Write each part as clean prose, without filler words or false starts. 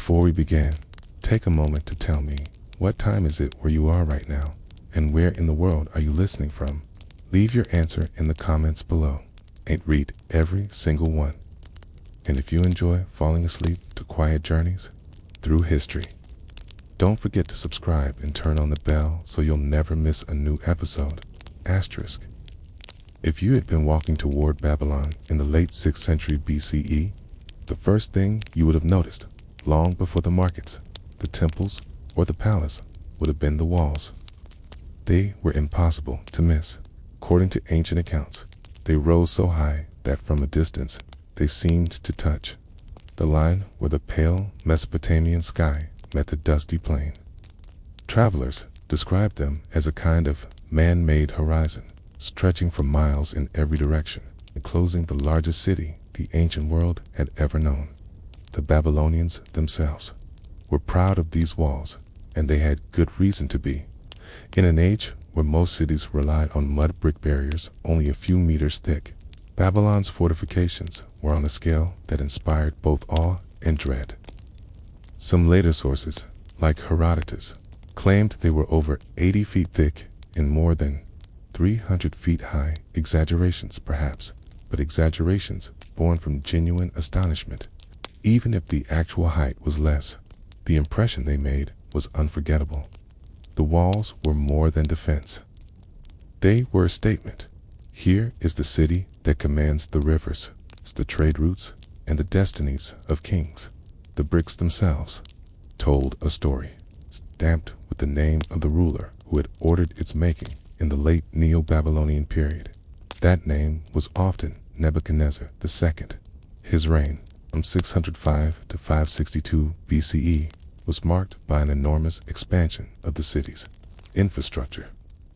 Before we begin, take a moment to tell me, what time is it where you are right now, and where in the world are you listening from? Leave your answer in the comments below. I'd read every single one. And if you enjoy falling asleep to quiet journeys through history, don't forget to subscribe and turn on the bell so you'll never miss a new episode. Asterisk. If you had been walking toward Babylon in the late 6th century BCE, the first thing you would have noticed, long before the markets, the temples, or the palace, would have been the walls. They were impossible to miss. According to ancient accounts, they rose so high that from a distance they seemed to touch the line where the pale Mesopotamian sky met the dusty plain. Travelers described them as a kind of man-made horizon, stretching for miles in every direction, enclosing the largest city the ancient world had ever known. The Babylonians themselves were proud of these walls, and they had good reason to be. In an age where most cities relied on mud brick barriers only a few meters thick, Babylon's fortifications were on a scale that inspired both awe and dread. Some later sources, like Herodotus, claimed they were over 80 feet thick and more than 300 feet high. Exaggerations, perhaps, but exaggerations born from genuine astonishment. Even if the actual height was less, the impression they made was unforgettable. The walls were more than defense. They were a statement. Here is the city that commands the rivers, the trade routes, and the destinies of kings. The bricks themselves told a story, stamped with the name of the ruler who had ordered its making in the late Neo-Babylonian period. That name was often Nebuchadnezzar II. His reign, from 605 to 562 BCE, was marked by an enormous expansion of the city's infrastructure.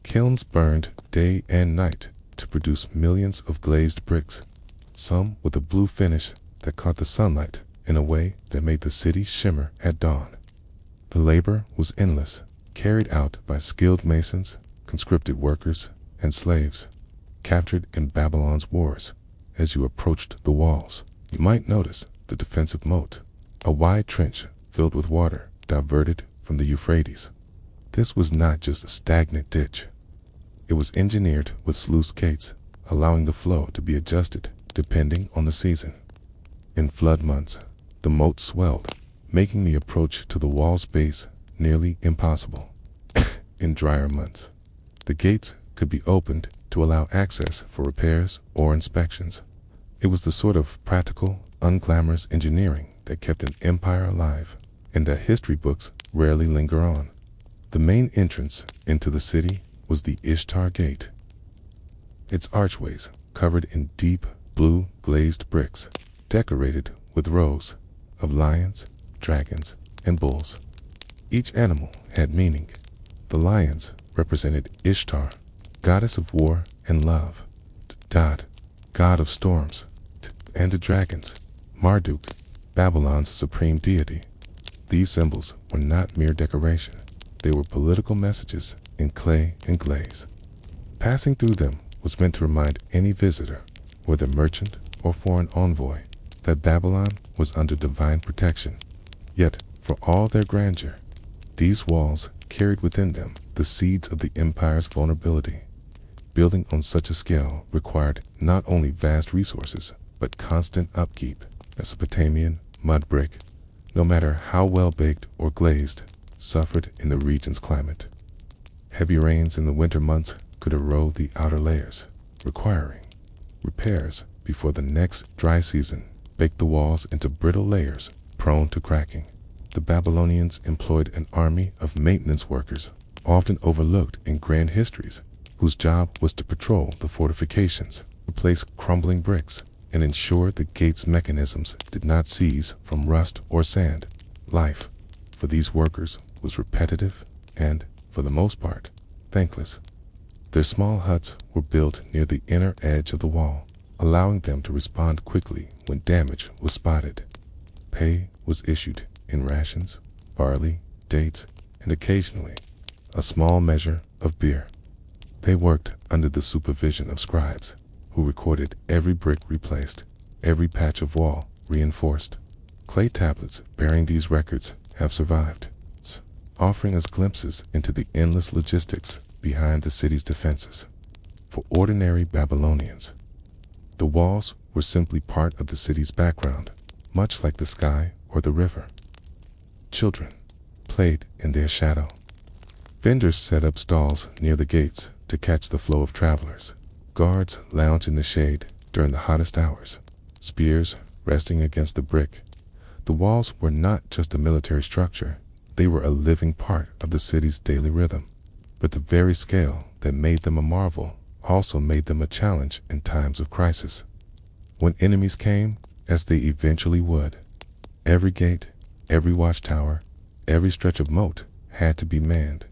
Kilns burned day and night to produce millions of glazed bricks, some with a blue finish that caught the sunlight in a way that made the city shimmer at dawn. The labor was endless, carried out by skilled masons, conscripted workers, and slaves, captured in Babylon's wars. As you approached the walls, you might notice the defensive moat, a wide trench filled with water diverted from the Euphrates. This was not just a stagnant ditch. It was engineered with sluice gates, allowing the flow to be adjusted depending on the season. In flood months, the moat swelled, making the approach to the wall's base nearly impossible. In drier months, the gates could be opened to allow access for repairs or inspections. It was the sort of practical, unglamorous engineering that kept an empire alive, and that history books rarely linger on. The main entrance into the city was the Ishtar Gate. Its archways, covered in deep blue glazed bricks, decorated with rows of lions, dragons, and bulls. Each animal had meaning. The lions represented Ishtar, goddess of war and love, Dod, god of storms, and the dragons, Marduk, Babylon's supreme deity. These symbols were not mere decoration. They were political messages in clay and glaze. Passing through them was meant to remind any visitor, whether merchant or foreign envoy, that Babylon was under divine protection. Yet, for all their grandeur, these walls carried within them the seeds of the empire's vulnerability. Building on such a scale required not only vast resources, but constant upkeep. Mesopotamian mud brick, no matter how well baked or glazed, suffered in the region's climate. Heavy rains in the winter months could erode the outer layers, requiring repairs before the next dry season baked the walls into brittle layers prone to cracking. The Babylonians employed an army of maintenance workers, often overlooked in grand histories, whose job was to patrol the fortifications, replace crumbling bricks, and ensure the gate's mechanisms did not seize from rust or sand. Life for these workers was repetitive and, for the most part, thankless. Their small huts were built near the inner edge of the wall, allowing them to respond quickly when damage was spotted. Pay was issued in rations, barley, dates, and occasionally a small measure of beer. They worked under the supervision of scribes, who recorded every brick replaced, every patch of wall reinforced. Clay tablets bearing these records have survived, offering us glimpses into the endless logistics behind the city's defenses. For ordinary Babylonians, the walls were simply part of the city's background, much like the sky or the river. Children played in their shadow. Vendors set up stalls near the gates to catch the flow of travelers. Guards lounged in the shade during the hottest hours, spears resting against the brick. The walls were not just a military structure, they were a living part of the city's daily rhythm. But the very scale that made them a marvel also made them a challenge in times of crisis. When enemies came, as they eventually would, every gate, every watchtower, every stretch of moat had to be manned.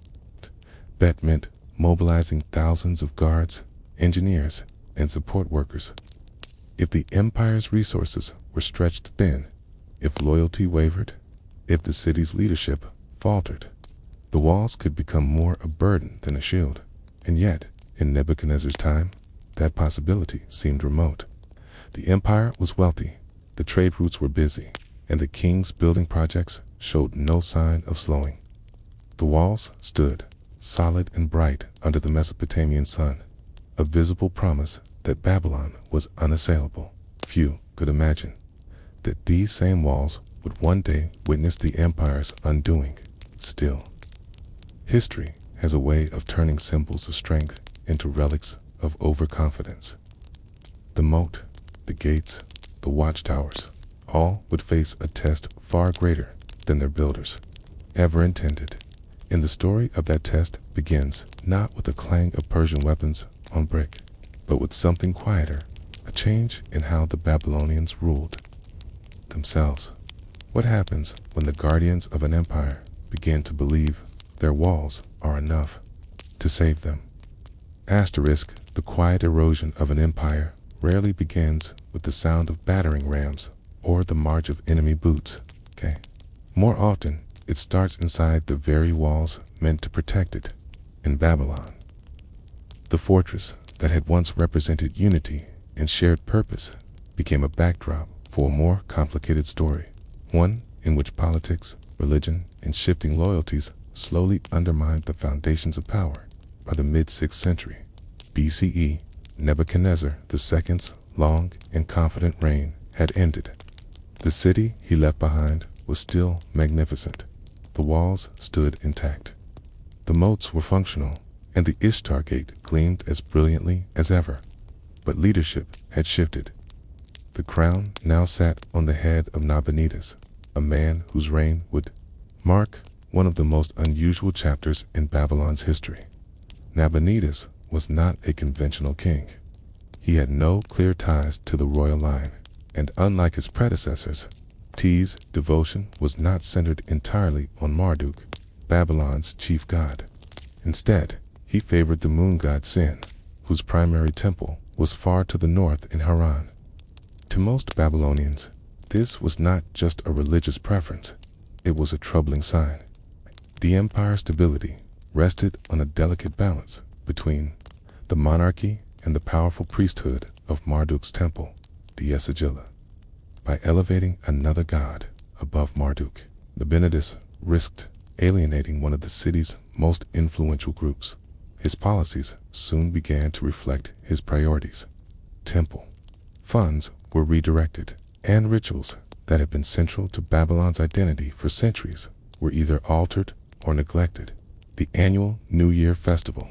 That meant mobilizing thousands of guards, engineers, and support workers. If the empire's resources were stretched thin, if loyalty wavered, if the city's leadership faltered, the walls could become more a burden than a shield. And yet, in Nebuchadnezzar's time, that possibility seemed remote. The empire was wealthy, the trade routes were busy, and the king's building projects showed no sign of slowing. The walls stood, solid and bright under the Mesopotamian sun, a visible promise that Babylon was unassailable. Few could imagine that these same walls would one day witness the empire's undoing. Still, history has a way of turning symbols of strength into relics of overconfidence. The moat, the gates, the watchtowers, all would face a test far greater than their builders ever intended. And the story of that test begins not with the clang of Persian weapons on brick, but with something quieter, a change in how the Babylonians ruled themselves. What happens when the guardians of an empire begin to believe their walls are enough to save them? Asterisk, the quiet erosion of an empire rarely begins with the sound of battering rams or the march of enemy boots. More often, it starts inside the very walls meant to protect it. In Babylon, the fortress that had once represented unity and shared purpose became a backdrop for a more complicated story, one in which politics, religion, and shifting loyalties slowly undermined the foundations of power. By the mid-6th century BCE, Nebuchadnezzar II's long and confident reign had ended. The city he left behind was still magnificent. The walls stood intact. The moats were functional, and the Ishtar Gate gleamed as brilliantly as ever. But leadership had shifted. The crown now sat on the head of Nabonidus, a man whose reign would mark one of the most unusual chapters in Babylon's history. Nabonidus was not a conventional king. He had no clear ties to the royal line, and unlike his predecessors, T's devotion was not centered entirely on Marduk, Babylon's chief god. Instead, he favored the moon god Sin, whose primary temple was far to the north in Haran. To most Babylonians, this was not just a religious preference, it was a troubling sign. The empire's stability rested on a delicate balance between the monarchy and the powerful priesthood of Marduk's temple, the Esagila. By elevating another god above Marduk, Nabonidus risked alienating one of the city's most influential groups. His policies soon began to reflect his priorities. Temple funds were redirected, and rituals that had been central to Babylon's identity for centuries were either altered or neglected. The annual New Year festival,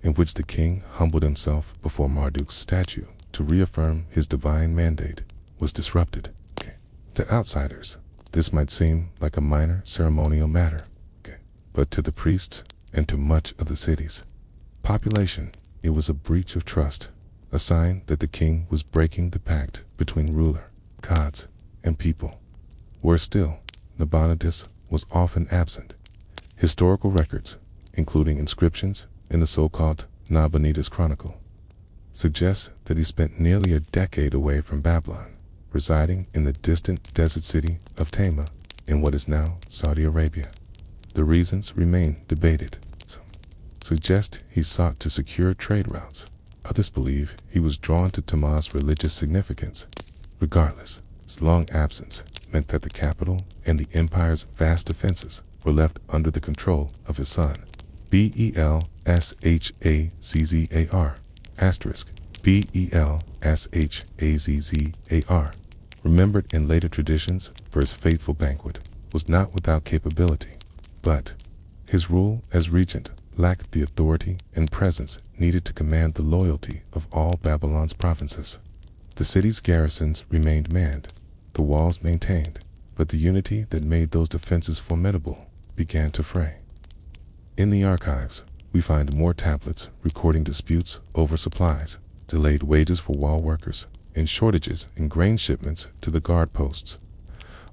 in which the king humbled himself before Marduk's statue to reaffirm his divine mandate, was disrupted. To outsiders, this might seem like a minor ceremonial matter, but to the priests and to much of the city's population, it was a breach of trust, a sign that the king was breaking the pact between ruler, gods, and people. Worse still, Nabonidus was often absent. Historical records, including inscriptions in the so-called Nabonidus Chronicle, suggest that he spent nearly a decade away from Babylon, residing in the distant desert city of Tama in what is now Saudi Arabia. The reasons remain debated. Some suggest he sought to secure trade routes. Others believe he was drawn to Tama's religious significance. Regardless, his long absence meant that the capital and the empire's vast defenses were left under the control of his son. Belshazar, asterisk, Belshazar. Remembered in later traditions for his fateful banquet, was not without capability, but his rule as regent lacked the authority and presence needed to command the loyalty of all Babylon's provinces. The city's garrisons remained manned, the walls maintained, but the unity that made those defenses formidable began to fray. In the archives, we find more tablets recording disputes over supplies, delayed wages for wall workers, and shortages in grain shipments to the guard posts.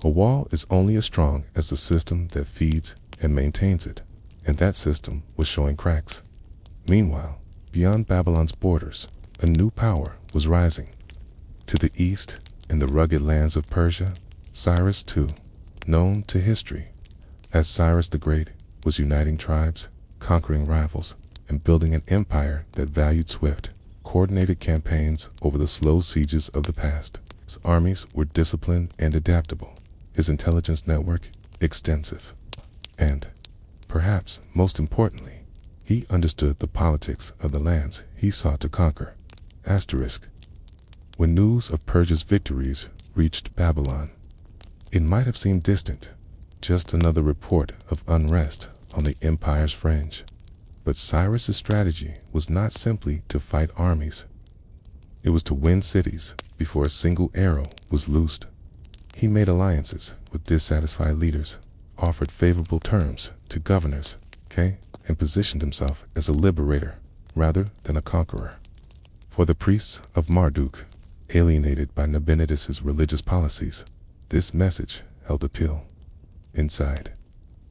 A wall is only as strong as the system that feeds and maintains it, and that system was showing cracks. Meanwhile, beyond Babylon's borders, a new power was rising. To the east, in the rugged lands of Persia, Cyrus II, known to history as Cyrus the Great, was uniting tribes, conquering rivals, and building an empire that valued swift, coordinated campaigns over the slow sieges of the past. His armies were disciplined and adaptable, his intelligence network extensive, and, perhaps most importantly, he understood the politics of the lands he sought to conquer. Asterisk. When news of Persia's victories reached Babylon, it might have seemed distant, just another report of unrest on the empire's fringe. But Cyrus's strategy was not simply to fight armies. It was to win cities before a single arrow was loosed. He made alliances with dissatisfied leaders, offered favorable terms to governors, and positioned himself as a liberator rather than a conqueror. For the priests of Marduk, alienated by Nabonidus's religious policies, this message held appeal. Inside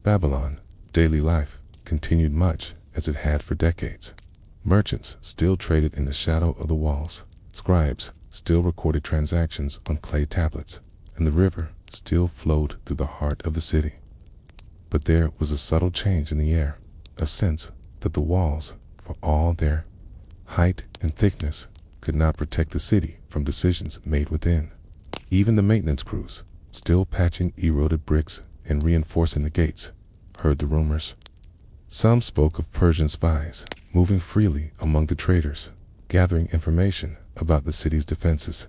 Babylon, daily life continued much as it had for decades. Merchants still traded in the shadow of the walls, scribes still recorded transactions on clay tablets, and the river still flowed through the heart of the city. But there was a subtle change in the air, a sense that the walls, for all their height and thickness, could not protect the city from decisions made within. Even the maintenance crews, still patching eroded bricks and reinforcing the gates, heard the rumors. Some spoke of Persian spies moving freely among the traders, gathering information about the city's defenses.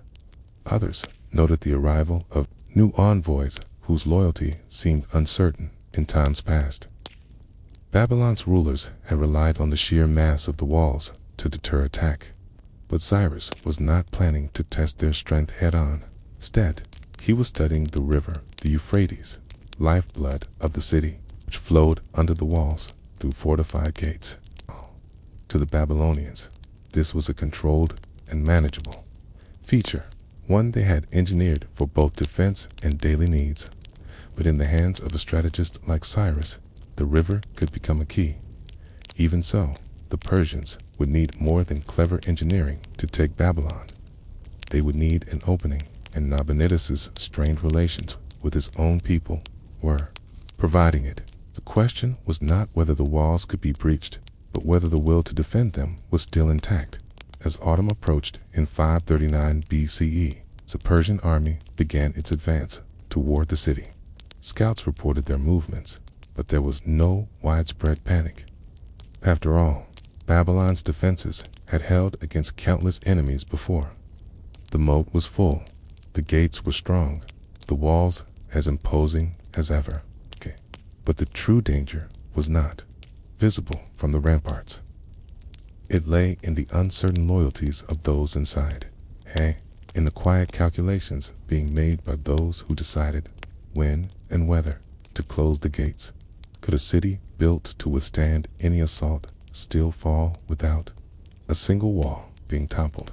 Others noted the arrival of new envoys whose loyalty seemed uncertain in times past. Babylon's rulers had relied on the sheer mass of the walls to deter attack, but Cyrus was not planning to test their strength head-on. Instead, he was studying the river, the Euphrates, lifeblood of the city, which flowed under the walls through fortified gates. To the Babylonians, this was a controlled and manageable feature, one they had engineered for both defense and daily needs. But in the hands of a strategist like Cyrus, the river could become a key. Even so, the Persians would need more than clever engineering to take Babylon. They would need an opening, and Nabonidus's strained relations with his own people were providing it. The question was not whether the walls could be breached, but whether the will to defend them was still intact. As autumn approached in 539 BCE, the Persian army began its advance toward the city. Scouts reported their movements, but there was no widespread panic. After all, Babylon's defenses had held against countless enemies before. The moat was full, the gates were strong, the walls as imposing as ever. But the true danger was not visible from the ramparts. It lay in the uncertain loyalties of those inside, in the quiet calculations being made by those who decided when and whether to close the gates. Could a city built to withstand any assault still fall without a single wall being toppled?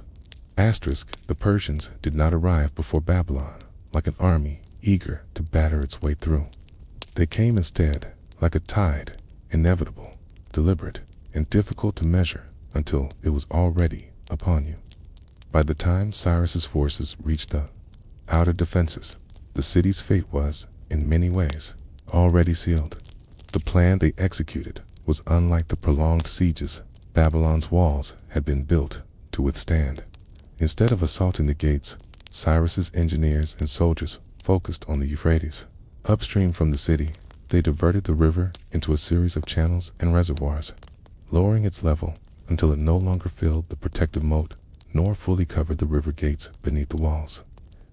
Asterisk. The Persians did not arrive before Babylon like an army eager to batter its way through. They came instead like a tide, inevitable, deliberate, and difficult to measure until it was already upon you. By the time Cyrus's forces reached the outer defenses, the city's fate was, in many ways, already sealed. The plan they executed was unlike the prolonged sieges Babylon's walls had been built to withstand. Instead of assaulting the gates, Cyrus's engineers and soldiers focused on the Euphrates. Upstream from the city, they diverted the river into a series of channels and reservoirs, lowering its level until it no longer filled the protective moat nor fully covered the river gates beneath the walls.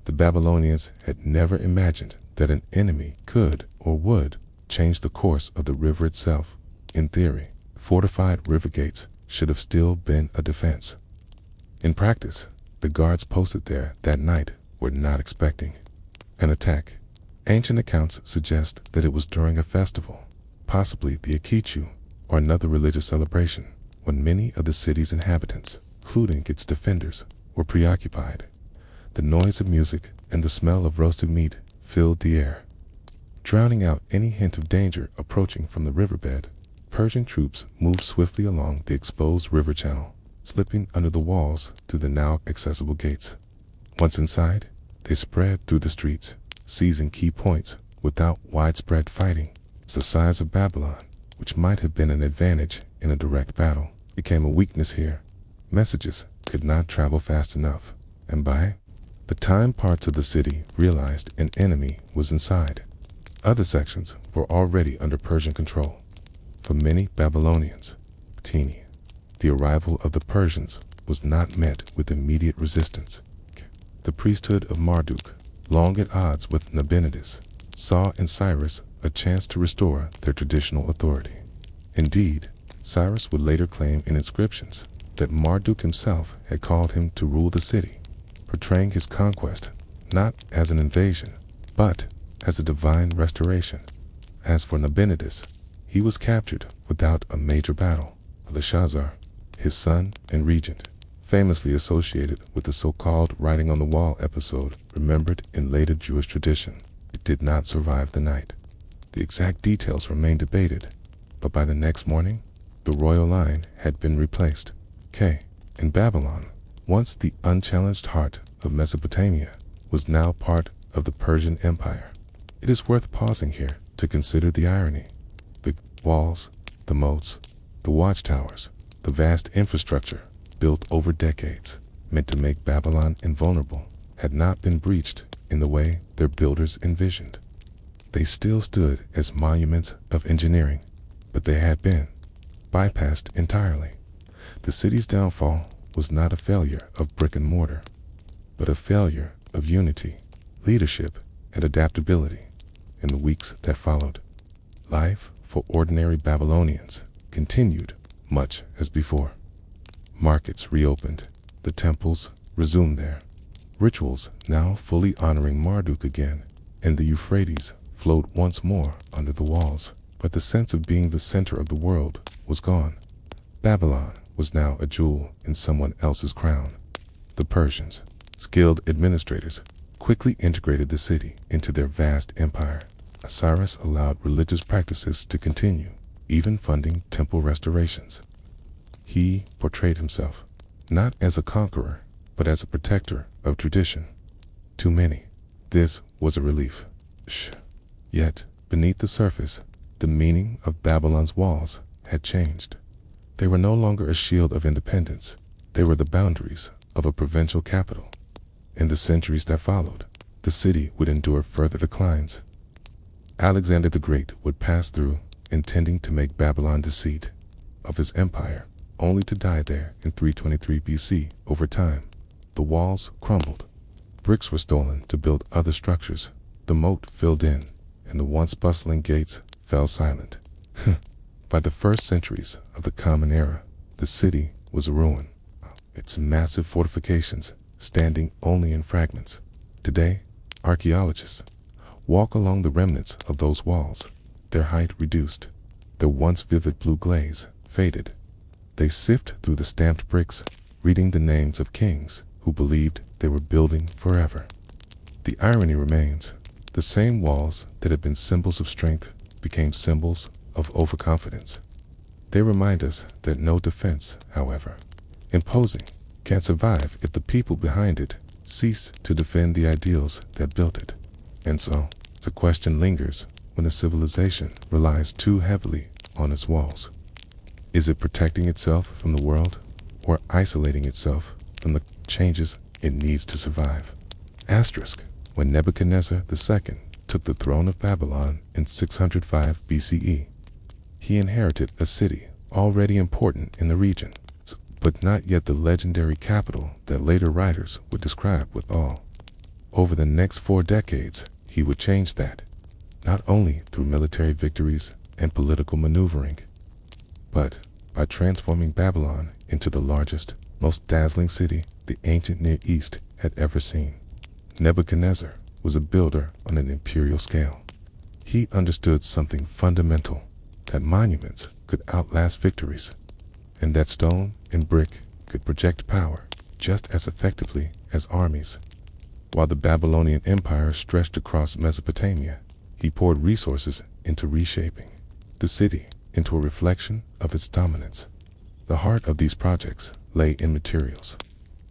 The Babylonians had never imagined that an enemy could or would change the course of the river itself. In theory, fortified river gates should have still been a defense. In practice, the guards posted there that night were not expecting an attack. Ancient accounts suggest that it was during a festival, possibly the Akitu, or another religious celebration, when many of the city's inhabitants, including its defenders, were preoccupied. The noise of music and the smell of roasted meat filled the air, drowning out any hint of danger approaching from the riverbed. Persian troops moved swiftly along the exposed river channel, slipping under the walls to the now accessible gates. Once inside, they spread through the streets, seizing key points without widespread fighting. The size of Babylon, which might have been an advantage in a direct battle, became a weakness here. Messages could not travel fast enough, and by the time parts of the city realized an enemy was inside, other sections were already under Persian control. For many Babylonians, the arrival of the Persians was not met with immediate resistance. The priesthood of Marduk, long at odds with Nabonidus, saw in Cyrus a chance to restore their traditional authority. Indeed, Cyrus would later claim in inscriptions that Marduk himself had called him to rule the city, portraying his conquest not as an invasion, but as a divine restoration. As for Nabonidus, he was captured without a major battle. Belshazzar, his son and regent, famously associated with the so-called writing on the wall episode remembered in later Jewish tradition, it did not survive the night. The exact details remain debated, but by the next morning, the royal line had been replaced. In Babylon, once the unchallenged heart of Mesopotamia, was now part of the Persian Empire. It is worth pausing here to consider the irony. The walls, the moats, the watchtowers, the vast infrastructure built over decades, meant to make Babylon invulnerable, had not been breached in the way their builders envisioned. They still stood as monuments of engineering, but they had been bypassed entirely. The city's downfall was not a failure of brick and mortar, but a failure of unity, leadership, and adaptability. In the weeks that followed, life for ordinary Babylonians continued much as before. Markets reopened, the temples resumed their rituals, now fully honoring Marduk again, and the Euphrates flowed once more under the walls. But the sense of being the center of the world was gone. Babylon was now a jewel in someone else's crown. The Persians, skilled administrators, quickly integrated the city into their vast empire. Cyrus allowed religious practices to continue, even funding temple restorations. He portrayed himself not as a conqueror, but as a protector of tradition. To many, this was a relief. Yet, beneath the surface, the meaning of Babylon's walls had changed. They were no longer a shield of independence. They were the boundaries of a provincial capital. In the centuries that followed, the city would endure further declines. Alexander the Great would pass through, intending to make Babylon the seat of his empire, only to die there in 323 BC. Over time, the walls crumbled. Bricks were stolen to build other structures. The moat filled in, and the once bustling gates fell silent. By the first centuries of the Common Era, the city was a ruin, its massive fortifications standing only in fragments. Today, archaeologists walk along the remnants of those walls, their height reduced, their once vivid blue glaze faded. They sift through the stamped bricks, reading the names of kings who believed they were building forever. The irony remains. The same walls that had been symbols of strength became symbols of overconfidence. They remind us that no defense, however imposing, can survive if the people behind it cease to defend the ideals that built it. And so, the question lingers when a civilization relies too heavily on its walls. Is it protecting itself from the world, or isolating itself from the changes it needs to survive? Asterisk. When Nebuchadnezzar II took the throne of Babylon in 605 BCE, he inherited a city already important in the region, but not yet the legendary capital that later writers would describe with awe. Over the next 4 decades, he would change that, not only through military victories and political maneuvering, but by transforming Babylon into the largest, most dazzling city the ancient Near East had ever seen. Nebuchadnezzar was a builder on an imperial scale. He understood something fundamental, that monuments could outlast victories, and that stone and brick could project power just as effectively as armies. While the Babylonian Empire stretched across Mesopotamia, he poured resources into reshaping the city into a reflection of its dominance. The heart of these projects lay in materials.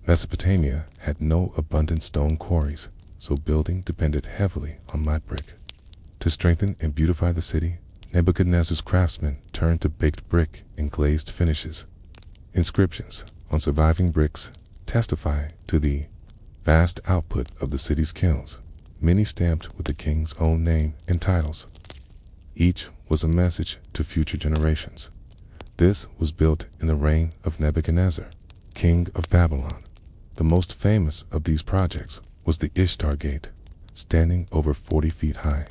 Mesopotamia had no abundant stone quarries, so building depended heavily on mud brick. To strengthen and beautify the city, Nebuchadnezzar's craftsmen turned to baked brick and glazed finishes. Inscriptions on surviving bricks testify to the vast output of the city's kilns, many stamped with the king's own name and titles. Each was a message to future generations. This was built in the reign of Nebuchadnezzar, king of Babylon. The most famous of these projects was the Ishtar Gate, standing over 40 feet high.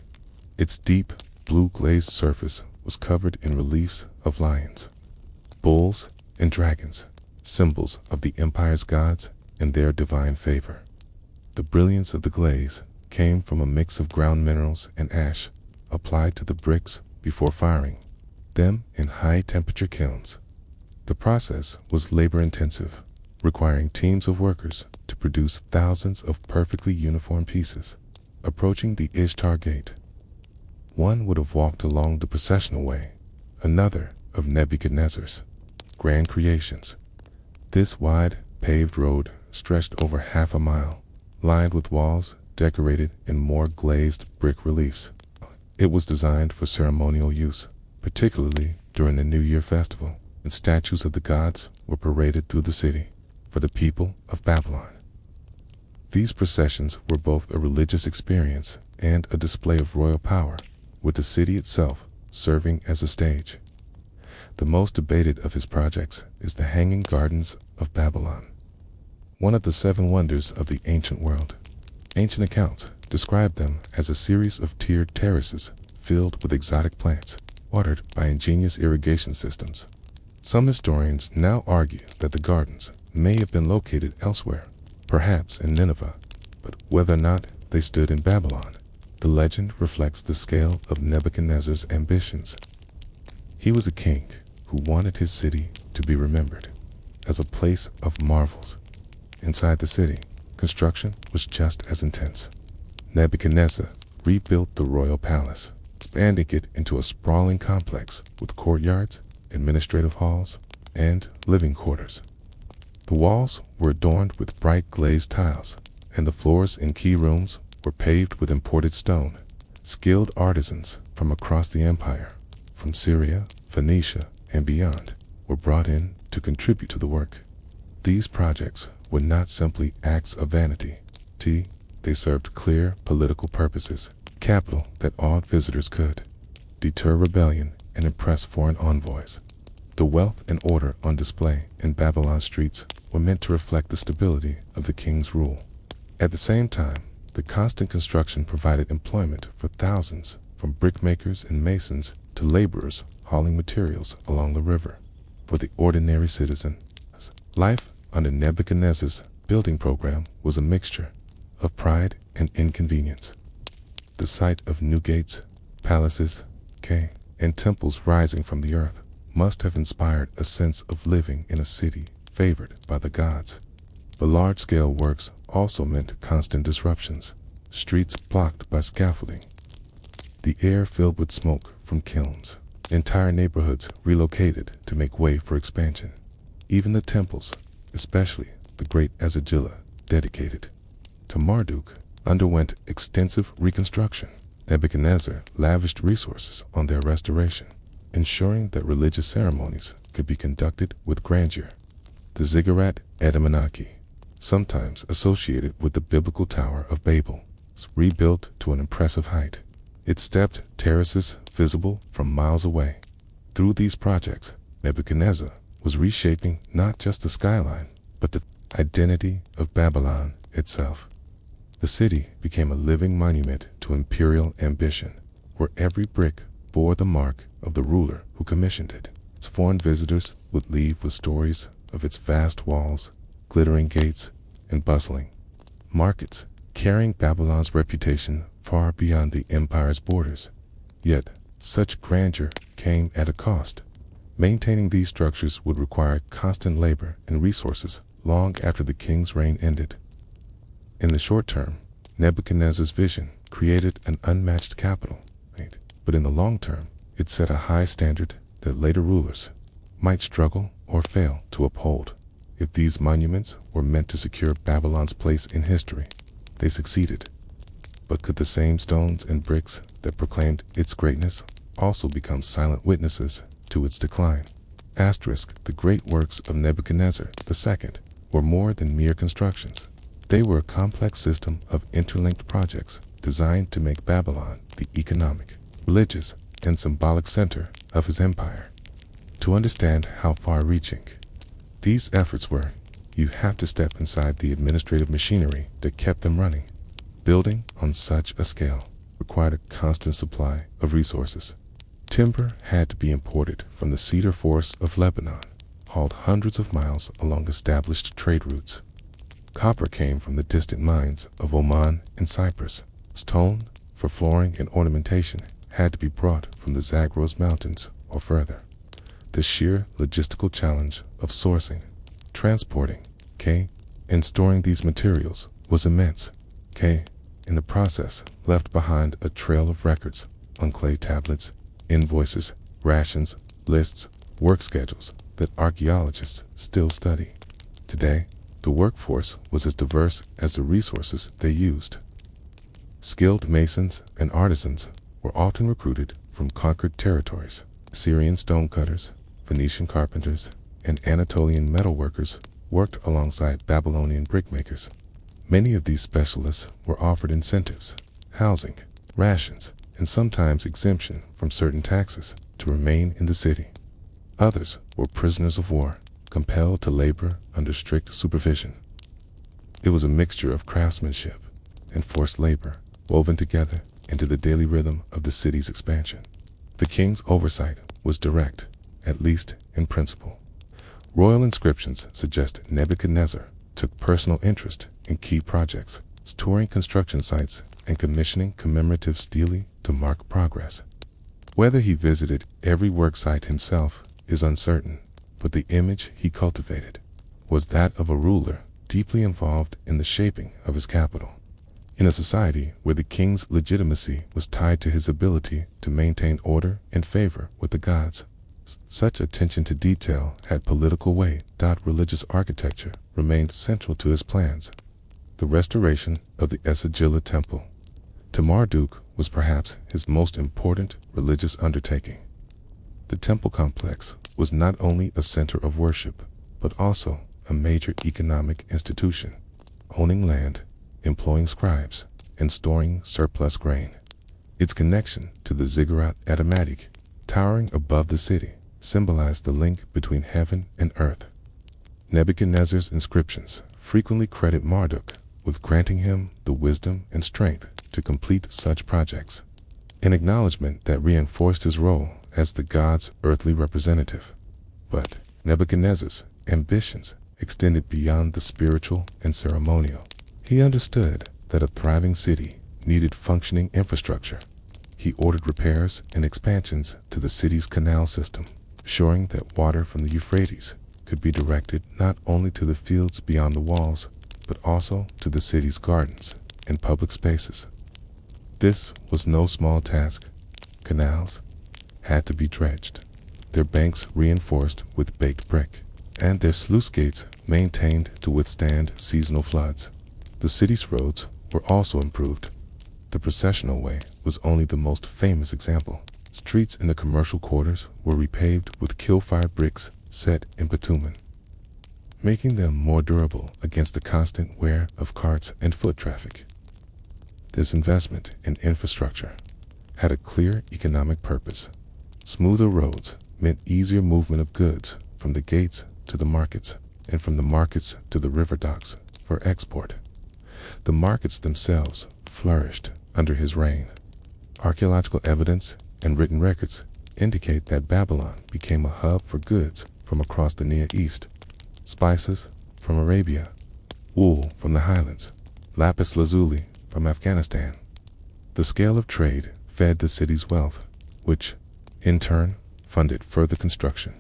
Its deep, blue glazed surface was covered in reliefs of lions, bulls, and dragons, symbols of the empire's gods and their divine favor. The brilliance of the glaze came from a mix of ground minerals and ash applied to the bricks before firing them in high-temperature kilns. The process was labor-intensive, requiring teams of workers to produce thousands of perfectly uniform pieces. Approaching the Ishtar Gate, one would have walked along the processional way, another of Nebuchadnezzar's grand creations. This wide, paved road stretched over half a mile, lined with walls decorated in more glazed brick reliefs. It was designed for ceremonial use, particularly during the New Year festival, when statues of the gods were paraded through the city for the people of Babylon. These processions were both a religious experience and a display of royal power, with the city itself serving as a stage. The most debated of his projects is the Hanging Gardens of Babylon, one of the 7 wonders of the ancient world. Ancient accounts describe them as a series of tiered terraces filled with exotic plants, watered by ingenious irrigation systems. Some historians now argue that the gardens may have been located elsewhere, perhaps in Nineveh, but whether or not they stood in Babylon, the legend reflects the scale of Nebuchadnezzar's ambitions. He was a king who wanted his city to be remembered as a place of marvels. Inside the city, construction was just as intense. Nebuchadnezzar rebuilt the royal palace, expanding it into a sprawling complex with courtyards, administrative halls, and living quarters. The walls were adorned with bright glazed tiles, and the floors in key rooms were paved with imported stone. Skilled artisans from across the empire, from Syria, Phoenicia, and beyond, were brought in to contribute to the work. These projects were not simply acts of vanity. They served clear political purposes. Capital that awed visitors could deter rebellion and impress foreign envoys. The wealth and order on display in Babylon's streets were meant to reflect the stability of the king's rule. At the same time, the constant construction provided employment for thousands, from brickmakers and masons to laborers hauling materials along the river. For the ordinary citizen, life under Nebuchadnezzar's building program was a mixture of pride and inconvenience. The sight of new gates, palaces, and temples rising from the earth must have inspired a sense of living in a city favored by the gods. But large-scale works also meant constant disruptions, streets blocked by scaffolding, the air filled with smoke from kilns, entire neighborhoods relocated to make way for expansion. Even the temples, especially the great Azagila, dedicated to Marduk, underwent extensive reconstruction. Nebuchadnezzar lavished resources on their restoration, ensuring that religious ceremonies could be conducted with grandeur. The Ziggurat Edamanaki, sometimes associated with the biblical Tower of Babel, rebuilt to an impressive height. Its stepped terraces visible from miles away. Through these projects, Nebuchadnezzar was reshaping not just the skyline, but the identity of Babylon itself. The city became a living monument to imperial ambition, where every brick bore the mark of the ruler who commissioned it. Its foreign visitors would leave with stories of its vast walls, glittering gates, and bustling markets, carrying Babylon's reputation far beyond the empire's borders. Yet, such grandeur came at a cost. Maintaining these structures would require constant labor and resources long after the king's reign ended. In the short term, Nebuchadnezzar's vision created an unmatched capital, but in the long term, it set a high standard that later rulers might struggle or fail to uphold. If these monuments were meant to secure Babylon's place in history, they succeeded. But could the same stones and bricks that proclaimed its greatness also become silent witnesses to its decline? The great works of Nebuchadnezzar II were more than mere constructions. They were a complex system of interlinked projects designed to make Babylon the economic, religious, and symbolic center of his empire. To understand how far-reaching these efforts were, you have to step inside the administrative machinery that kept them running. Building on such a scale required a constant supply of resources. Timber had to be imported from the cedar forests of Lebanon, hauled hundreds of miles along established trade routes. Copper came from the distant mines of Oman and Cyprus. Stone, for flooring and ornamentation, had to be brought from the Zagros Mountains or further. The sheer logistical challenge of sourcing, transporting, and storing these materials was immense. In the process, left behind a trail of records on clay tablets, invoices, rations, lists, work schedules that archaeologists still study. Today, the workforce was as diverse as the resources they used. Skilled masons and artisans were often recruited from conquered territories. Syrian stonecutters, Phoenician carpenters, and Anatolian metalworkers worked alongside Babylonian brickmakers. Many of these specialists were offered incentives, housing, rations, and sometimes exemption from certain taxes to remain in the city. Others were prisoners of war, compelled to labor under strict supervision. It was a mixture of craftsmanship and forced labor woven together into the daily rhythm of the city's expansion. The king's oversight was direct, at least in principle. Royal inscriptions suggest Nebuchadnezzar took personal interest in key projects, touring construction sites and commissioning commemorative stelae to mark progress. Whether he visited every work site himself is uncertain, but the image he cultivated was that of a ruler deeply involved in the shaping of his capital. In a society where the king's legitimacy was tied to his ability to maintain order and favor with the gods, such attention to detail had political weight. Religious architecture remained central to his plans. The restoration of the Esagila temple to Marduk was perhaps his most important religious undertaking. The temple complex was not only a center of worship, but also a major economic institution, owning land, employing scribes, and storing surplus grain. Its connection to the ziggurat at Amatic, towering above the city, symbolized the link between heaven and earth. Nebuchadnezzar's inscriptions frequently credit Marduk with granting him the wisdom and strength to complete such projects, an acknowledgement that reinforced his role as the god's earthly representative. But Nebuchadnezzar's ambitions extended beyond the spiritual and ceremonial. He understood that a thriving city needed functioning infrastructure. He ordered repairs and expansions to the city's canal system, ensuring that water from the Euphrates could be directed not only to the fields beyond the walls, but also to the city's gardens and public spaces. This was no small task. Canals had to be dredged, their banks reinforced with baked brick, and their sluice gates maintained to withstand seasonal floods. The city's roads were also improved. The processional way was only the most famous example. Streets in the commercial quarters were repaved with kill-fire bricks set in bitumen, making them more durable against the constant wear of carts and foot traffic. This investment in infrastructure had a clear economic purpose. Smoother roads meant easier movement of goods from the gates to the markets, and from the markets to the river docks for export. The markets themselves flourished under his reign. Archaeological evidence and written records indicate that Babylon became a hub for goods from across the Near East, spices from Arabia, wool from the highlands, lapis lazuli from Afghanistan. The scale of trade fed the city's wealth, which, in turn, funded further construction.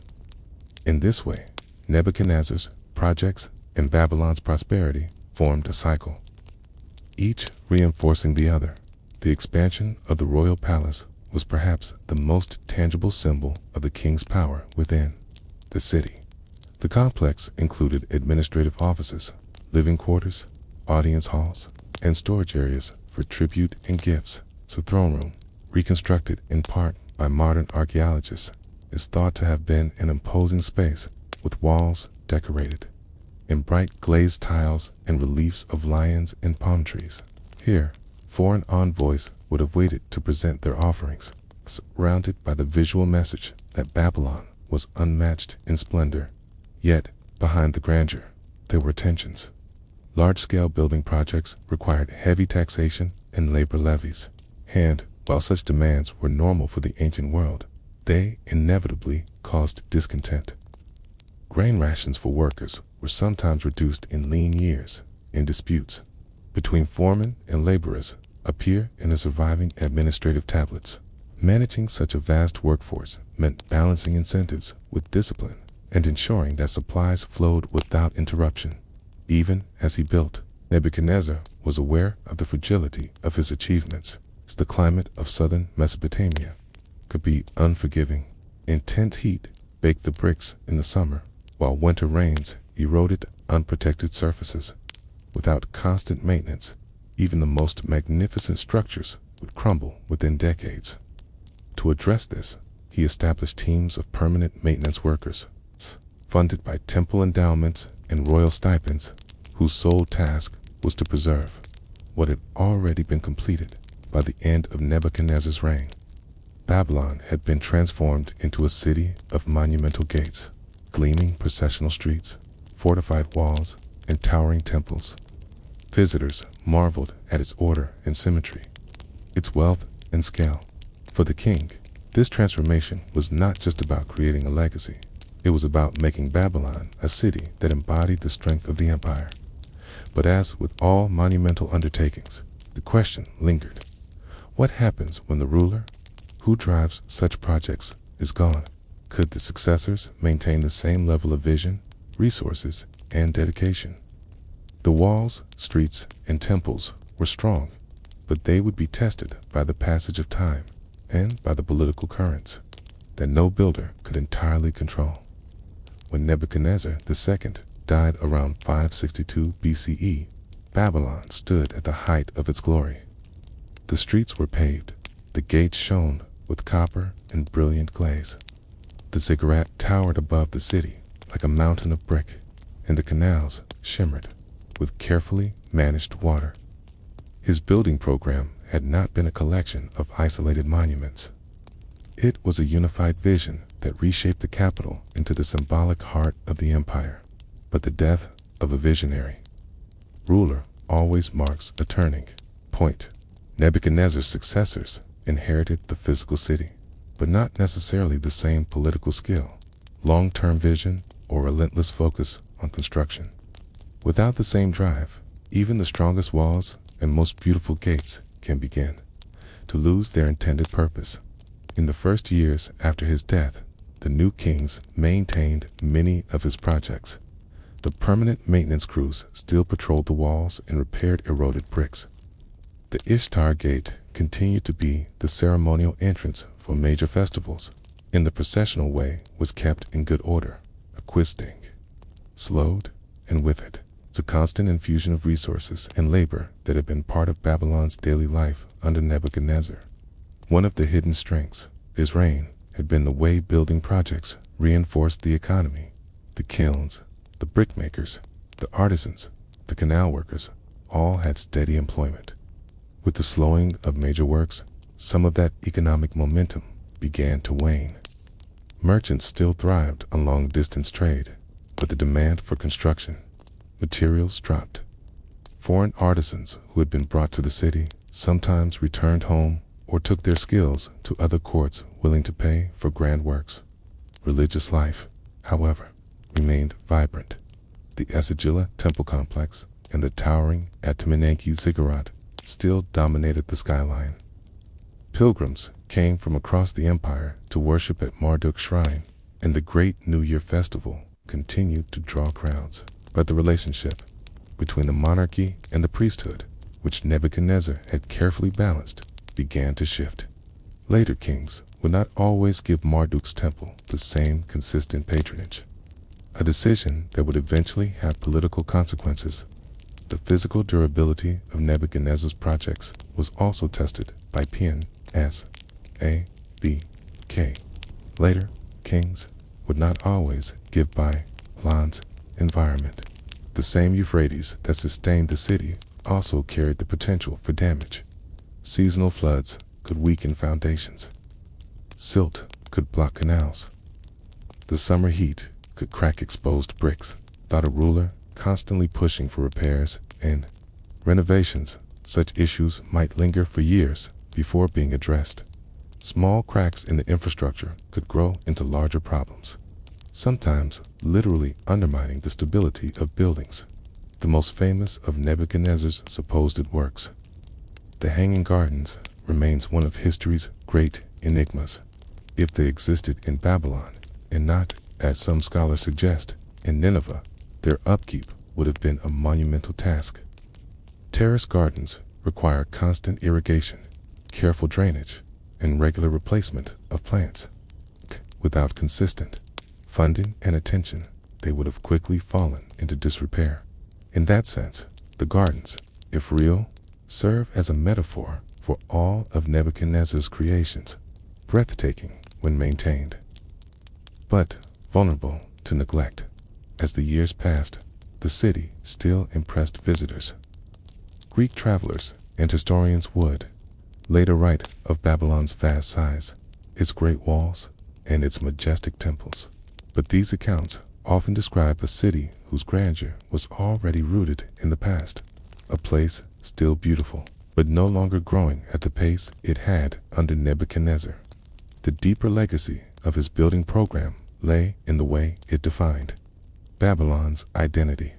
In this way, Nebuchadnezzar's projects and Babylon's prosperity formed a cycle, each reinforcing the other. The expansion of the royal palace was perhaps the most tangible symbol of the king's power within the city. The complex included administrative offices, living quarters, audience halls, and storage areas for tribute and gifts. The throne room, reconstructed in part by modern archaeologists, is thought to have been an imposing space with walls decorated in bright glazed tiles and reliefs of lions and palm trees. Here, foreign envoys would have waited to present their offerings, surrounded by the visual message that Babylon was unmatched in splendor. Yet, behind the grandeur, there were tensions. Large-scale building projects required heavy taxation and labor levies. And, while such demands were normal for the ancient world, they inevitably caused discontent. Grain rations for workers were sometimes reduced in lean years, and disputes between foremen and laborers appear in the surviving administrative tablets. Managing such a vast workforce meant balancing incentives with discipline and ensuring that supplies flowed without interruption. Even as he built, Nebuchadnezzar was aware of the fragility of his achievements. The climate of southern Mesopotamia could be unforgiving. Intense heat baked the bricks in the summer, while winter rains eroded unprotected surfaces. Without constant maintenance, even the most magnificent structures would crumble within decades. To address this, he established teams of permanent maintenance workers, funded by temple endowments and royal stipends, whose sole task was to preserve what had already been completed by the end of Nebuchadnezzar's reign. Babylon had been transformed into a city of monumental gates, gleaming processional streets, fortified walls, and towering temples. Visitors marveled at its order and symmetry, its wealth and scale. For the king, this transformation was not just about creating a legacy. It was about making Babylon a city that embodied the strength of the empire. But as with all monumental undertakings, the question lingered. What happens when the ruler who drives such projects is gone? Could the successors maintain the same level of vision, resources, and dedication? The walls, streets, and temples were strong, but they would be tested by the passage of time and by the political currents that no builder could entirely control. When Nebuchadnezzar II died around 562 BCE, Babylon stood at the height of its glory. The streets were paved, the gates shone with copper and brilliant glaze. The ziggurat towered above the city like a mountain of brick, and the canals shimmered with carefully managed water. His building program had not been a collection of isolated monuments. It was a unified vision that reshaped the capital into the symbolic heart of the empire. But the death of a visionary ruler always marks a turning point. Nebuchadnezzar's successors inherited the physical city, but not necessarily the same political skill, long-term vision, or relentless focus on construction. Without the same drive, even the strongest walls and most beautiful gates can begin to lose their intended purpose. In the first years after his death, the new kings maintained many of his projects. The permanent maintenance crews still patrolled the walls and repaired eroded bricks. The Ishtar Gate continued to be the ceremonial entrance for major festivals, and the processional way was kept in good order. A quisting slowed, and with it, the constant infusion of resources and labor that had been part of Babylon's daily life under Nebuchadnezzar. One of the hidden strengths of his reign had been the way building projects reinforced the economy. The kilns, the brickmakers, the artisans, the canal workers all had steady employment. With the slowing of major works, some of that economic momentum began to wane. Merchants still thrived on long-distance trade, but the demand for construction materials dropped. Foreign artisans who had been brought to the city sometimes returned home or took their skills to other courts willing to pay for grand works. Religious life, however, remained vibrant. The Esagila temple complex and the towering Atamananki ziggurat still dominated the skyline. Pilgrims came from across the empire to worship at Marduk's shrine, and the Great New Year festival continued to draw crowds. But the relationship between the monarchy and the priesthood, which Nebuchadnezzar had carefully balanced, began to shift. Later kings would not always give Marduk's temple the same consistent patronage, a decision that would eventually have political consequences. The physical durability of Nebuchadnezzar's projects was also tested by P.N.S.A.B.K. Later kings would not always give by Plan's environment. The same Euphrates that sustained the city also carried the potential for damage. Seasonal floods could weaken foundations. Silt could block canals. The summer heat could crack exposed bricks. Without a ruler constantly pushing for repairs and renovations, such issues might linger for years before being addressed. Small cracks in the infrastructure could grow into larger problems, sometimes literally undermining the stability of buildings. The most famous of Nebuchadnezzar's supposed works, the Hanging Gardens, remains one of history's great enigmas. If they existed in Babylon, and not, as some scholars suggest, in Nineveh, their upkeep would have been a monumental task. Terrace gardens require constant irrigation, careful drainage, and regular replacement of plants. Without consistent funding and attention, they would have quickly fallen into disrepair. In that sense, the gardens, if real, serve as a metaphor for all of Nebuchadnezzar's creations, breathtaking when maintained, but vulnerable to neglect. As the years passed, the city still impressed visitors. Greek travelers and historians would later write of Babylon's vast size, its great walls, and its majestic temples. But these accounts often describe a city whose grandeur was already rooted in the past, a place still beautiful, but no longer growing at the pace it had under Nebuchadnezzar. The deeper legacy of his building program lay in the way it defined Babylon's identity.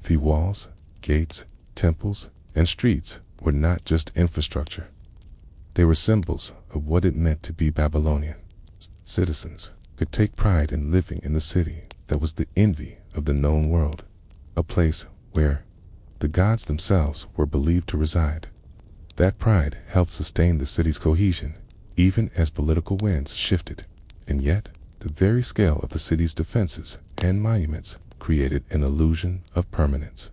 The walls, gates, temples, and streets were not just infrastructure. They were symbols of what it meant to be Babylonian. Citizens could take pride in living in the city that was the envy of the known world, a place where the gods themselves were believed to reside. That pride helped sustain the city's cohesion, even as political winds shifted. And yet, the very scale of the city's defenses and monuments created an illusion of permanence.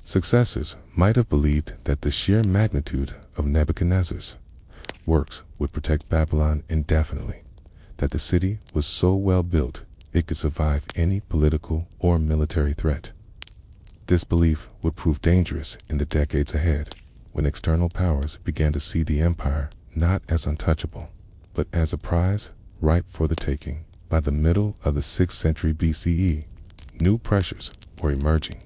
Successors might have believed that the sheer magnitude of Nebuchadnezzar's works would protect Babylon indefinitely, that the city was so well built it could survive any political or military threat. This belief would prove dangerous in the decades ahead, when external powers began to see the empire not as untouchable, but as a prize ripe for the taking. By the middle of the 6th century BCE, new pressures were emerging.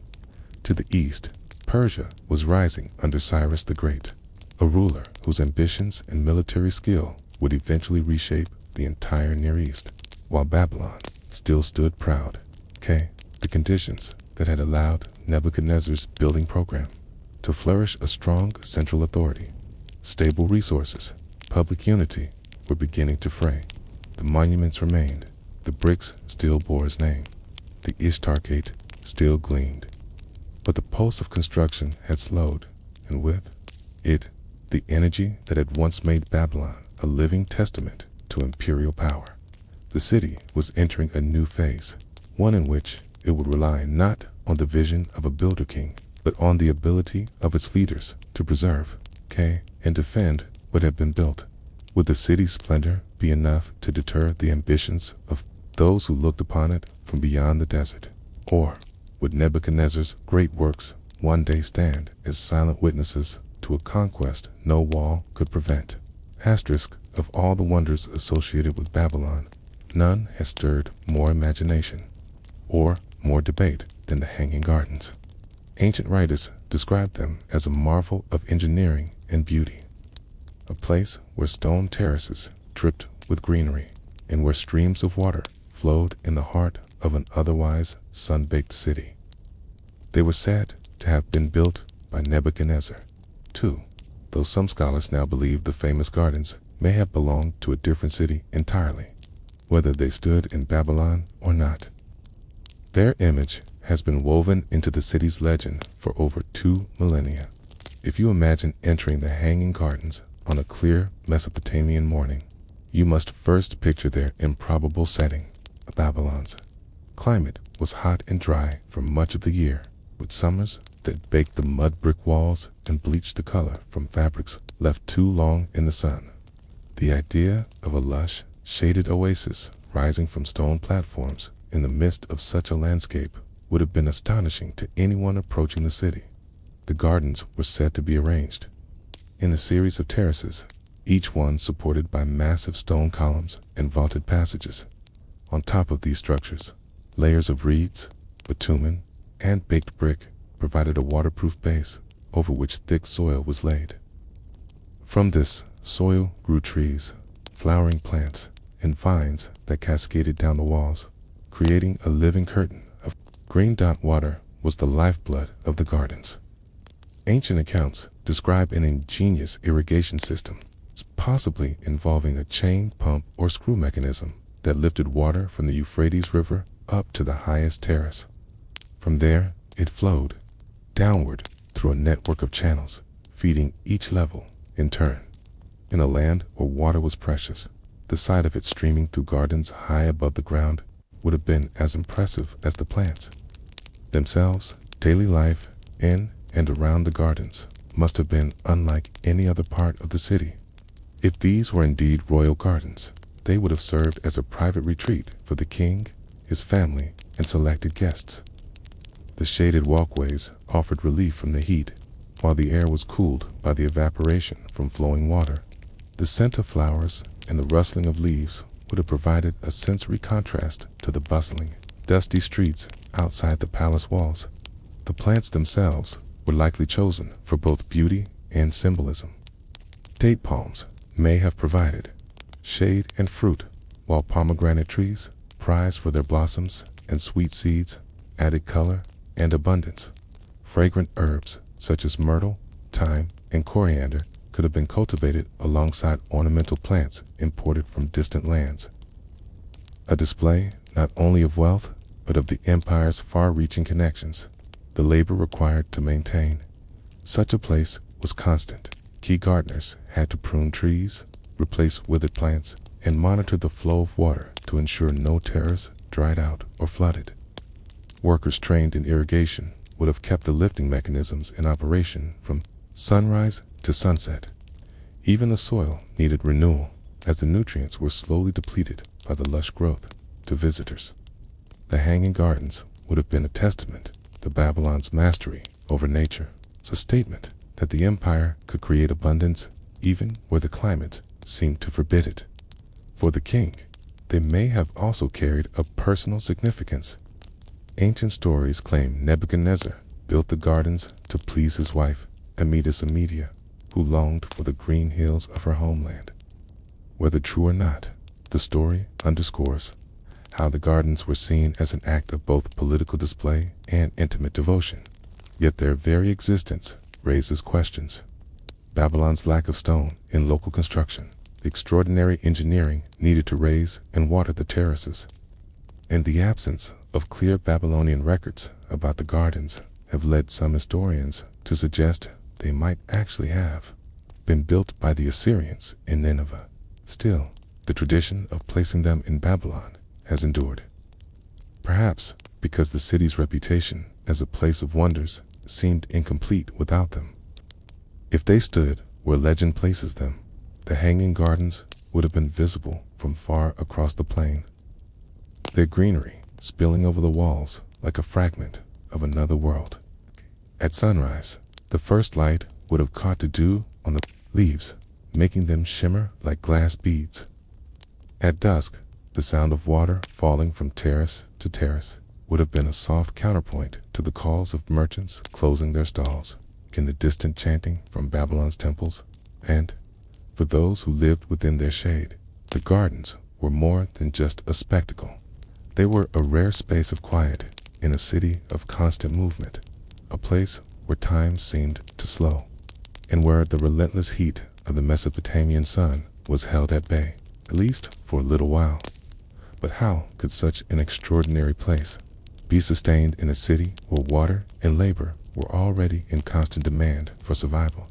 To the east, Persia was rising under Cyrus the Great, a ruler whose ambitions and military skill would eventually reshape the entire Near East, while Babylon still stood proud. The conditions that had allowed Nebuchadnezzar's building program to flourish: a strong central authority, stable resources, public unity, were beginning to fray. The monuments remained, the bricks still bore his name, the Ishtar Gate still gleamed. But the pulse of construction had slowed, and with it, the energy that had once made Babylon a living testament to imperial power. The city was entering a new phase, one in which it would rely not on the vision of a builder king, but on the ability of its leaders to preserve, and defend what had been built. Would the city's splendor be enough to deter the ambitions of those who looked upon it from beyond the desert? Or would Nebuchadnezzar's great works one day stand as silent witnesses to to a conquest no wall could prevent. Asterisk, of all the wonders associated with Babylon, none has stirred more imagination or more debate than the Hanging Gardens. Ancient writers described them as a marvel of engineering and beauty, a place where stone terraces dripped with greenery and where streams of water flowed in the heart of an otherwise sun-baked city. They were said to have been built by Nebuchadnezzar, too, though some scholars now believe the famous gardens may have belonged to a different city entirely, whether they stood in Babylon or not. Their image has been woven into the city's legend for over 2 millennia. If you imagine entering the Hanging Gardens on a clear Mesopotamian morning, you must first picture their improbable setting. Babylon's climate was hot and dry for much of the year, with summers that baked the mud brick walls and bleached the color from fabrics left too long in the sun. The idea of a lush, shaded oasis rising from stone platforms in the midst of such a landscape would have been astonishing to anyone approaching the city. The gardens were said to be arranged in a series of terraces, each one supported by massive stone columns and vaulted passages. On top of these structures, layers of reeds, bitumen, and baked brick provided a waterproof base over which thick soil was laid. From this soil grew trees, flowering plants, and vines that cascaded down the walls, creating a living curtain of green. Water was the lifeblood of the gardens. Ancient accounts describe an ingenious irrigation system, possibly involving a chain pump or screw mechanism that lifted water from the Euphrates River up to the highest terrace. From there, it flowed downward through a network of channels, feeding each level in turn. In a land where water was precious, the sight of it streaming through gardens high above the ground would have been as impressive as the plants themselves. Daily life in and around the gardens must have been unlike any other part of the city. If these were indeed royal gardens, they would have served as a private retreat for the king, his family, and selected guests. The shaded walkways offered relief from the heat, while the air was cooled by the evaporation from flowing water. The scent of flowers and the rustling of leaves would have provided a sensory contrast to the bustling, dusty streets outside the palace walls. The plants themselves were likely chosen for both beauty and symbolism. Date palms may have provided shade and fruit, while pomegranate trees, prized for their blossoms and sweet seeds, added color and abundance. Fragrant herbs such as myrtle, thyme, and coriander could have been cultivated alongside ornamental plants imported from distant lands. A display not only of wealth, but of the empire's far-reaching connections. The labor required to maintain such a place was constant. Key gardeners had to prune trees, replace withered plants, and monitor the flow of water to ensure no terrace dried out or flooded. Workers trained in irrigation would have kept the lifting mechanisms in operation from sunrise to sunset. Even the soil needed renewal, as the nutrients were slowly depleted by the lush growth. To visitors, the Hanging Gardens would have been a testament to Babylon's mastery over nature. It's a statement that the empire could create abundance even where the climate seemed to forbid it. For the king, they may have also carried a personal significance. Ancient stories claim Nebuchadnezzar built the gardens to please his wife, Amida, who longed for the green hills of her homeland. Whether true or not, the story underscores how the gardens were seen as an act of both political display and intimate devotion. Yet their very existence raises questions. Babylon's lack of stone in local construction, the extraordinary engineering needed to raise and water the terraces, and the absence of clear Babylonian records about the gardens have led some historians to suggest they might actually have been built by the Assyrians in Nineveh. Still, the tradition of placing them in Babylon has endured. Perhaps because the city's reputation as a place of wonders seemed incomplete without them. If they stood where legend places them, the Hanging Gardens would have been visible from far across the plain, their greenery spilling over the walls like a fragment of another world. At sunrise, the first light would have caught the dew on the leaves, making them shimmer like glass beads. At dusk, the sound of water falling from terrace to terrace would have been a soft counterpoint to the calls of merchants closing their stalls, in the distant chanting from Babylon's temples. And, for those who lived within their shade, the gardens were more than just a spectacle. They were a rare space of quiet in a city of constant movement, a place where time seemed to slow, and where the relentless heat of the Mesopotamian sun was held at bay, at least for a little while. But how could such an extraordinary place be sustained in a city where water and labor were already in constant demand for survival?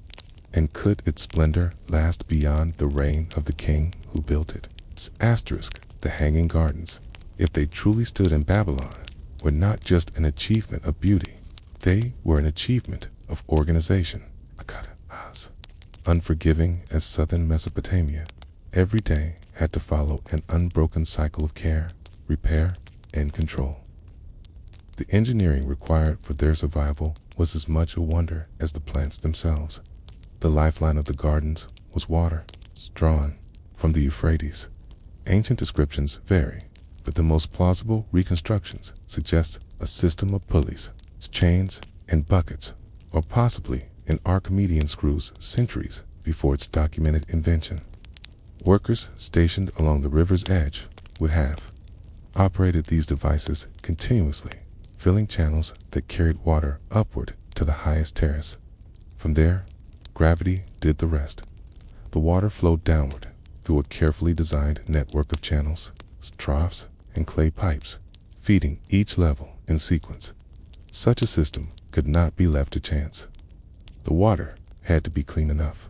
And could its splendor last beyond the reign of the king who built it? The Hanging Gardens, if they truly stood in Babylon, were not just an achievement of beauty. They were an achievement of organization. Unforgiving as southern Mesopotamia, every day had to follow an unbroken cycle of care, repair, and control. The engineering required for their survival was as much a wonder as the plants themselves. The lifeline of the gardens was water, drawn from the Euphrates. Ancient descriptions vary, but the most plausible reconstructions suggest a system of pulleys, chains, and buckets, or possibly an Archimedean screws centuries before its documented invention. Workers stationed along the river's edge would have operated these devices continuously, filling channels that carried water upward to the highest terrace. From there, gravity did the rest. The water flowed downward through a carefully designed network of channels, troughs, and clay pipes, feeding each level in sequence. Such a system could not be left to chance. The water had to be clean enough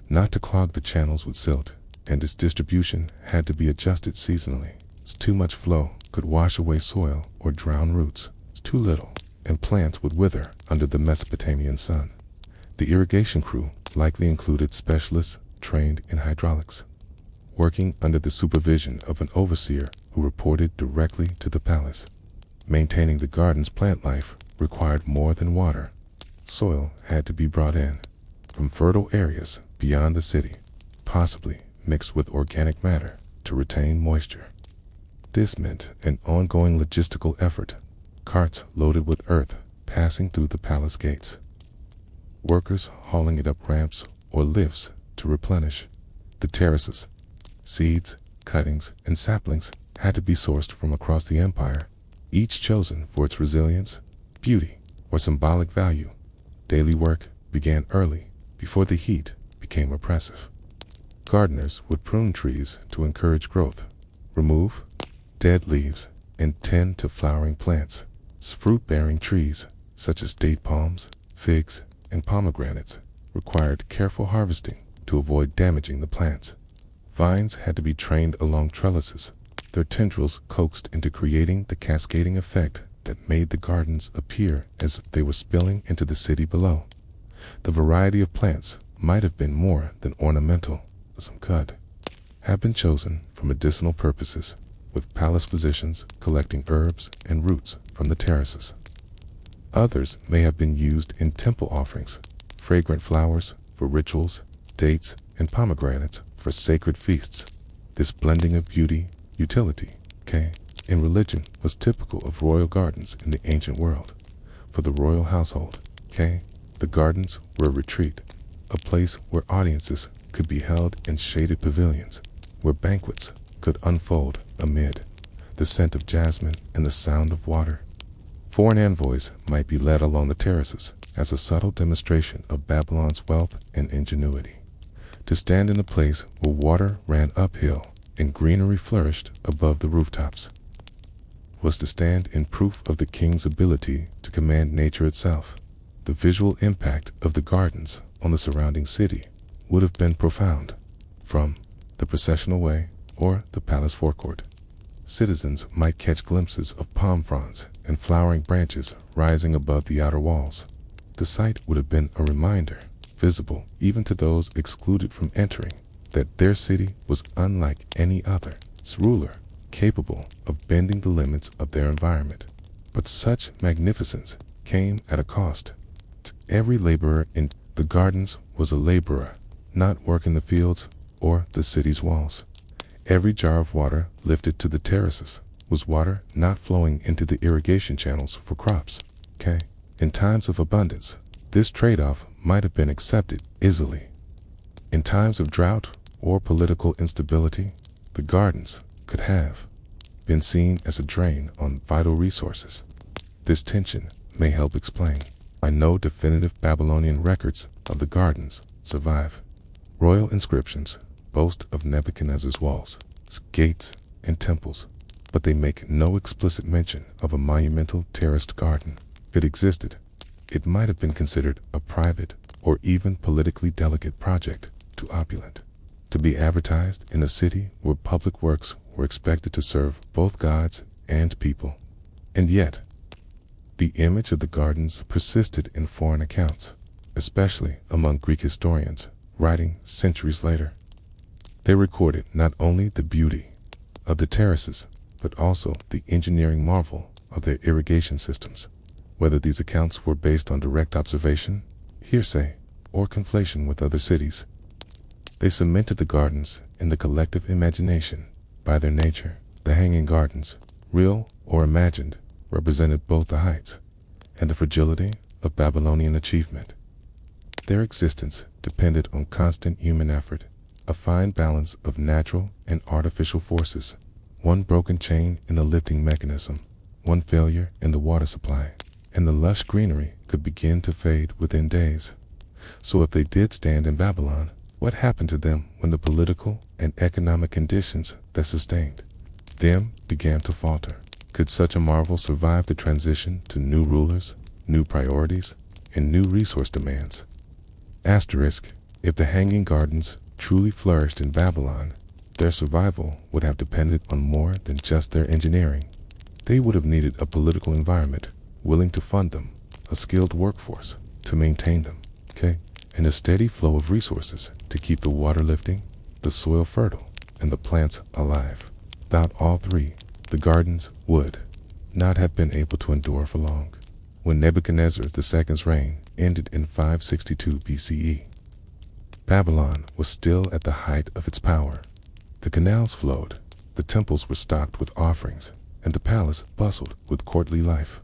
not to clog the channels with silt, and its distribution had to be adjusted seasonally. Too much flow could wash away soil or drown roots. Too little, and plants would wither under the Mesopotamian sun. The irrigation crew likely included specialists trained in hydraulics, working under the supervision of an overseer who reported directly to the palace. Maintaining the garden's plant life required more than water. Soil had to be brought in from fertile areas beyond the city, possibly mixed with organic matter to retain moisture. This meant an ongoing logistical effort, carts loaded with earth passing through the palace gates, workers hauling it up ramps or lifts to replenish the terraces. Seeds, cuttings, and saplings had to be sourced from across the empire, each chosen for its resilience, beauty, or symbolic value. Daily work began early, before the heat became oppressive. Gardeners would prune trees to encourage growth, remove dead leaves, and tend to flowering plants. Fruit-bearing trees, such as date palms, figs, and pomegranates, required careful harvesting to avoid damaging the plants. Vines had to be trained along trellises, their tendrils coaxed into creating the cascading effect that made the gardens appear as if they were spilling into the city below. The variety of plants might have been more than ornamental. Some could have been chosen for medicinal purposes, with palace physicians collecting herbs and roots from the terraces. Others may have been used in temple offerings, fragrant flowers for rituals, dates, and pomegranates for sacred feasts. This blending of beauty, utility, and religion was typical of royal gardens in the ancient world. For the royal household, the gardens were a retreat, a place where audiences could be held in shaded pavilions, where banquets could unfold amid the scent of jasmine and the sound of water. Foreign envoys might be led along the terraces as a subtle demonstration of Babylon's wealth and ingenuity. To stand in a place where water ran uphill and greenery flourished above the rooftops was to stand in proof of the king's ability to command nature itself. The visual impact of the gardens on the surrounding city would have been profound. From the processional way or the palace forecourt, citizens might catch glimpses of palm fronds and flowering branches rising above the outer walls. The sight would have been a reminder, visible even to those excluded from entering, that their city was unlike any other. Its ruler, capable of bending the limits of their environment. But such magnificence came at a cost. Every laborer in The gardens was a laborer, not working the fields or the city's walls. Every jar of water lifted to the terraces was water not flowing into the irrigation channels for crops. Okay? In times of abundance, this trade-off might have been accepted easily. In times of drought or political instability, the gardens could have been seen as a drain on vital resources. This tension may help explain why no definitive Babylonian records of the gardens survive. Royal inscriptions boast of Nebuchadnezzar's walls, gates, and temples, but they make no explicit mention of a monumental terraced garden. If it existed, it might have been considered a private or even politically delicate project, too opulent to be advertised in a city where public works were expected to serve both gods and people. And yet, the image of the gardens persisted in foreign accounts, especially among Greek historians writing centuries later. They recorded not only the beauty of the terraces, but also the engineering marvel of their irrigation systems. Whether these accounts were based on direct observation, hearsay, or conflation with other cities, they cemented the gardens in the collective imagination. By their nature, the hanging gardens, real or imagined, represented both the heights and the fragility of Babylonian achievement. Their existence depended on constant human effort, a fine balance of natural and artificial forces, one broken chain in the lifting mechanism, one failure in the water supply, and the lush greenery could begin to fade within days. So if they did stand in Babylon, what happened to them when the political and economic conditions that sustained them began to falter? Could such a marvel survive the transition to new rulers, new priorities, and new resource demands? Asterisk, if the hanging gardens truly flourished in Babylon, their survival would have depended on more than just their engineering. They would have needed a political environment willing to fund them, a skilled workforce to maintain them, and a steady flow of resources to keep the water lifting, the soil fertile, and the plants alive. Without all three, the gardens would not have been able to endure for long. When Nebuchadnezzar II's reign ended in 562 BCE, Babylon was still at the height of its power. The canals flowed, the temples were stocked with offerings, and the palace bustled with courtly life.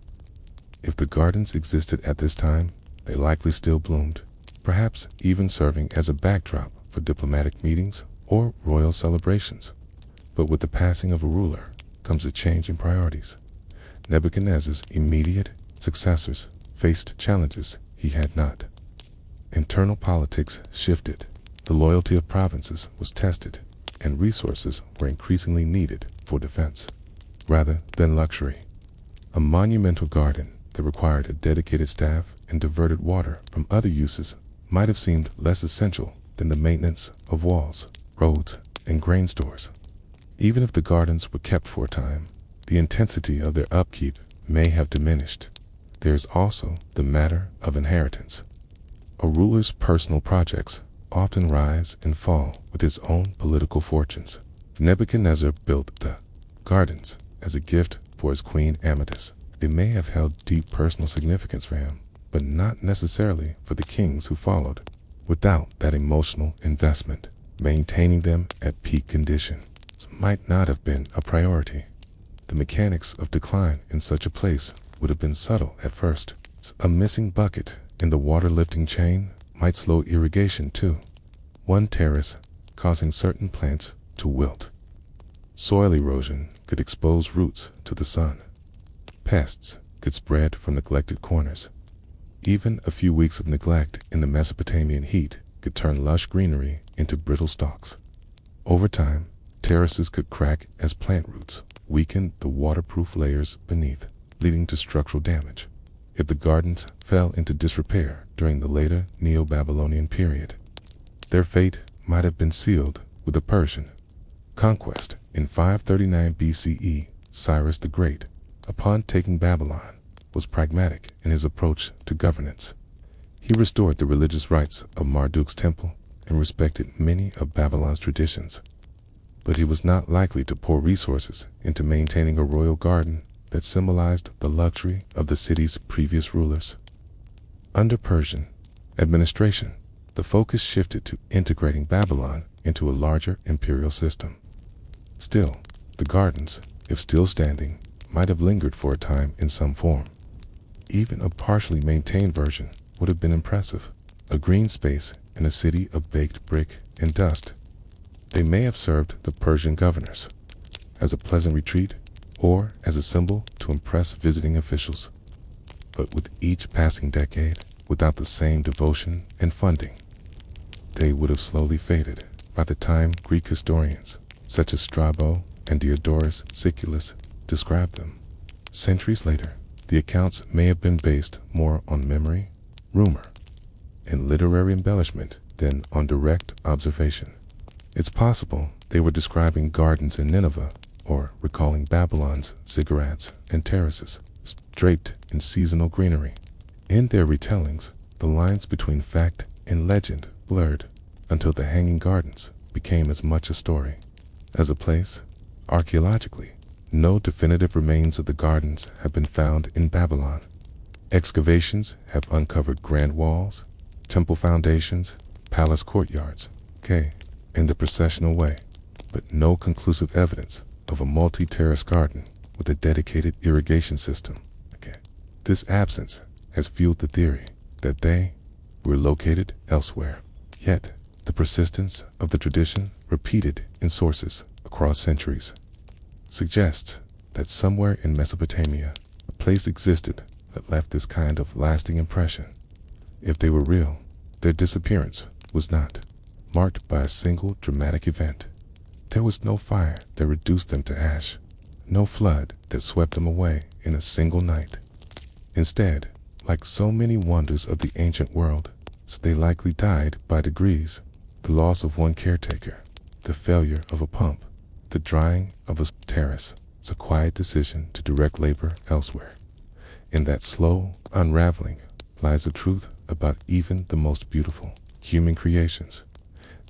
If the gardens existed at this time, they likely still bloomed, perhaps even serving as a backdrop for diplomatic meetings or royal celebrations. But with the passing of a ruler comes a change in priorities. Nebuchadnezzar's immediate successors faced challenges he had not. Internal politics shifted, the loyalty of provinces was tested, and resources were increasingly needed for defense, rather than luxury. A monumental garden that required a dedicated staff and diverted water from other uses might have seemed less essential than the maintenance of walls, roads, and grain stores. Even if the gardens were kept for a time, the intensity of their upkeep may have diminished. There is also the matter of inheritance. A ruler's personal projects often rise and fall with his own political fortunes. Nebuchadnezzar built the gardens as a gift for his queen Amethyst. They may have held deep personal significance for him, but not necessarily for the kings who followed. Without that emotional investment, maintaining them at peak condition might not have been a priority. The mechanics of decline in such a place would have been subtle at first. A missing bucket in the water lifting chain might slow irrigation too. One terrace causing certain plants to wilt. Soil erosion could expose roots to the sun. Pests could spread from neglected corners. Even a few weeks of neglect in the Mesopotamian heat could turn lush greenery into brittle stalks. Over time, terraces could crack as plant roots weakened the waterproof layers beneath, leading to structural damage. If the gardens fell into disrepair during the later Neo-Babylonian period, their fate might have been sealed with the Persian conquest. In 539 BCE, Cyrus the Great, upon taking Babylon, was pragmatic in his approach to governance. He restored the religious rites of Marduk's temple and respected many of Babylon's traditions. But he was not likely to pour resources into maintaining a royal garden that symbolized the luxury of the city's previous rulers. Under Persian administration, the focus shifted to integrating Babylon into a larger imperial system. Still, the gardens, if still standing, might have lingered for a time in some form. Even a partially maintained version would have been impressive, a green space in a city of baked brick and dust. They may have served the Persian governors as a pleasant retreat or as a symbol to impress visiting officials. But with each passing decade, without the same devotion and funding, they would have slowly faded by the time Greek historians such as Strabo and Diodorus Siculus described them. Centuries later, the accounts may have been based more on memory, rumor, and literary embellishment than on direct observation. It's possible they were describing gardens in Nineveh or recalling Babylon's ziggurats and terraces, draped in seasonal greenery. In their retellings, the lines between fact and legend blurred until the Hanging Gardens became as much a story as a place. Archaeologically, no definitive remains of the gardens have been found in Babylon. Excavations have uncovered grand walls, temple foundations, palace courtyards, in the processional way, but no conclusive evidence of a multi-terrace garden with a dedicated irrigation system. This absence has fueled the theory that they were located elsewhere. Yet, the persistence of the tradition, repeated in sources across centuries, suggests that somewhere in Mesopotamia, a place existed that left this kind of lasting impression. If they were real, their disappearance was not marked by a single dramatic event. There was no fire that reduced them to ash, no flood that swept them away in a single night. Instead, like so many wonders of the ancient world, they likely died by degrees: the loss of one caretaker, the failure of a pump, the drying of a terrace, a quiet decision to direct labor elsewhere. In that slow unraveling lies the truth about even the most beautiful human creations.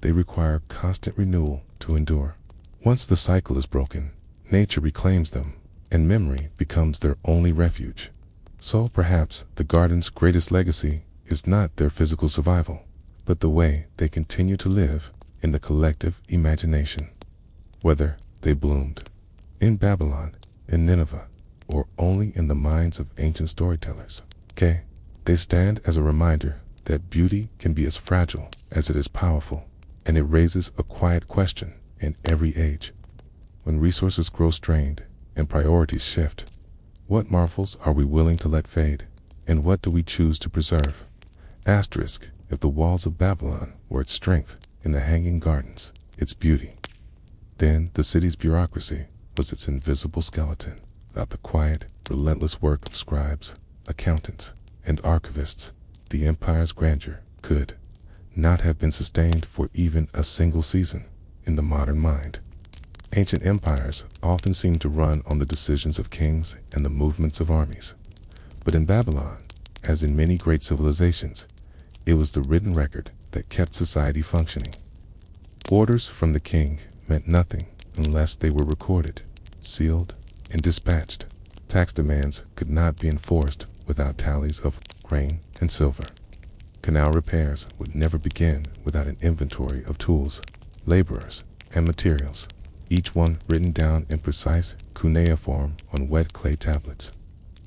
They require constant renewal to endure. Once the cycle is broken, nature reclaims them, and memory becomes their only refuge. So perhaps the garden's greatest legacy is not their physical survival, but the way they continue to live in the collective imagination. Whether they bloomed in Babylon, in Nineveh, or only in the minds of ancient storytellers, they stand as a reminder that beauty can be as fragile as it is powerful, and it raises a quiet question in every age. When resources grow strained and priorities shift, what marvels are we willing to let fade, and what do we choose to preserve? If the walls of Babylon were its strength, in the Hanging Gardens its beauty, then the city's bureaucracy was its invisible skeleton. Without the quiet, relentless work of scribes, accountants, and archivists, the empire's grandeur could not have been sustained for even a single season in the modern mind. Ancient empires often seem to run on the decisions of kings and the movements of armies. But in Babylon, as in many great civilizations, it was the written record that kept society functioning. Orders from the king meant nothing unless they were recorded, sealed, and dispatched. Tax demands could not be enforced without tallies of grain and silver. Canal repairs would never begin without an inventory of tools, laborers, and materials, each one written down in precise cuneiform on wet clay tablets.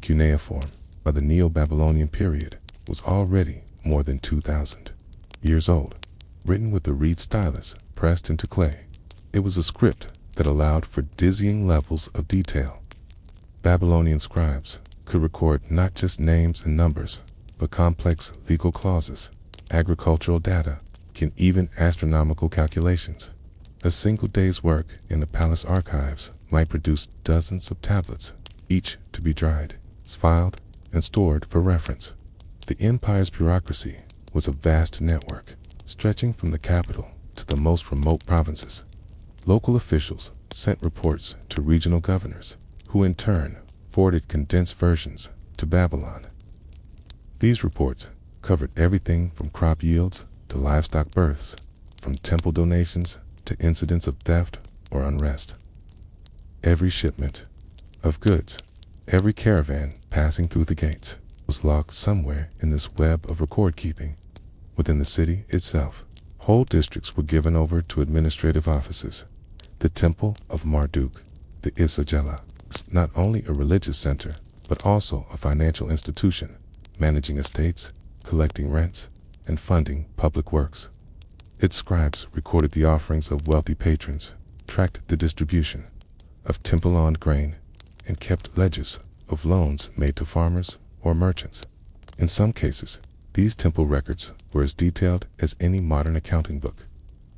Cuneiform, by the Neo-Babylonian period, was already more than 2,000 years old. Written with a reed stylus pressed into clay, it was a script that allowed for dizzying levels of detail. Babylonian scribes could record not just names and numbers, but complex legal clauses, agricultural data, and even astronomical calculations. A single day's work in the palace archives might produce dozens of tablets, each to be dried, filed, and stored for reference. The empire's bureaucracy was a vast network, stretching from the capital to the most remote provinces. Local officials sent reports to regional governors, who in turn forwarded condensed versions to Babylon. These reports covered everything from crop yields to livestock births, from temple donations to incidents of theft or unrest. Every shipment of goods, every caravan passing through the gates, was logged somewhere in this web of record keeping. within the city itself. Whole districts were given over to administrative offices. The Temple of Marduk, the Isagella, is not only a religious center, but also a financial institution, managing estates, collecting rents, and funding public works. Its scribes recorded the offerings of wealthy patrons, tracked the distribution of temple-owned grain, and kept ledgers of loans made to farmers or merchants. In some cases, these temple records were as detailed as any modern accounting book.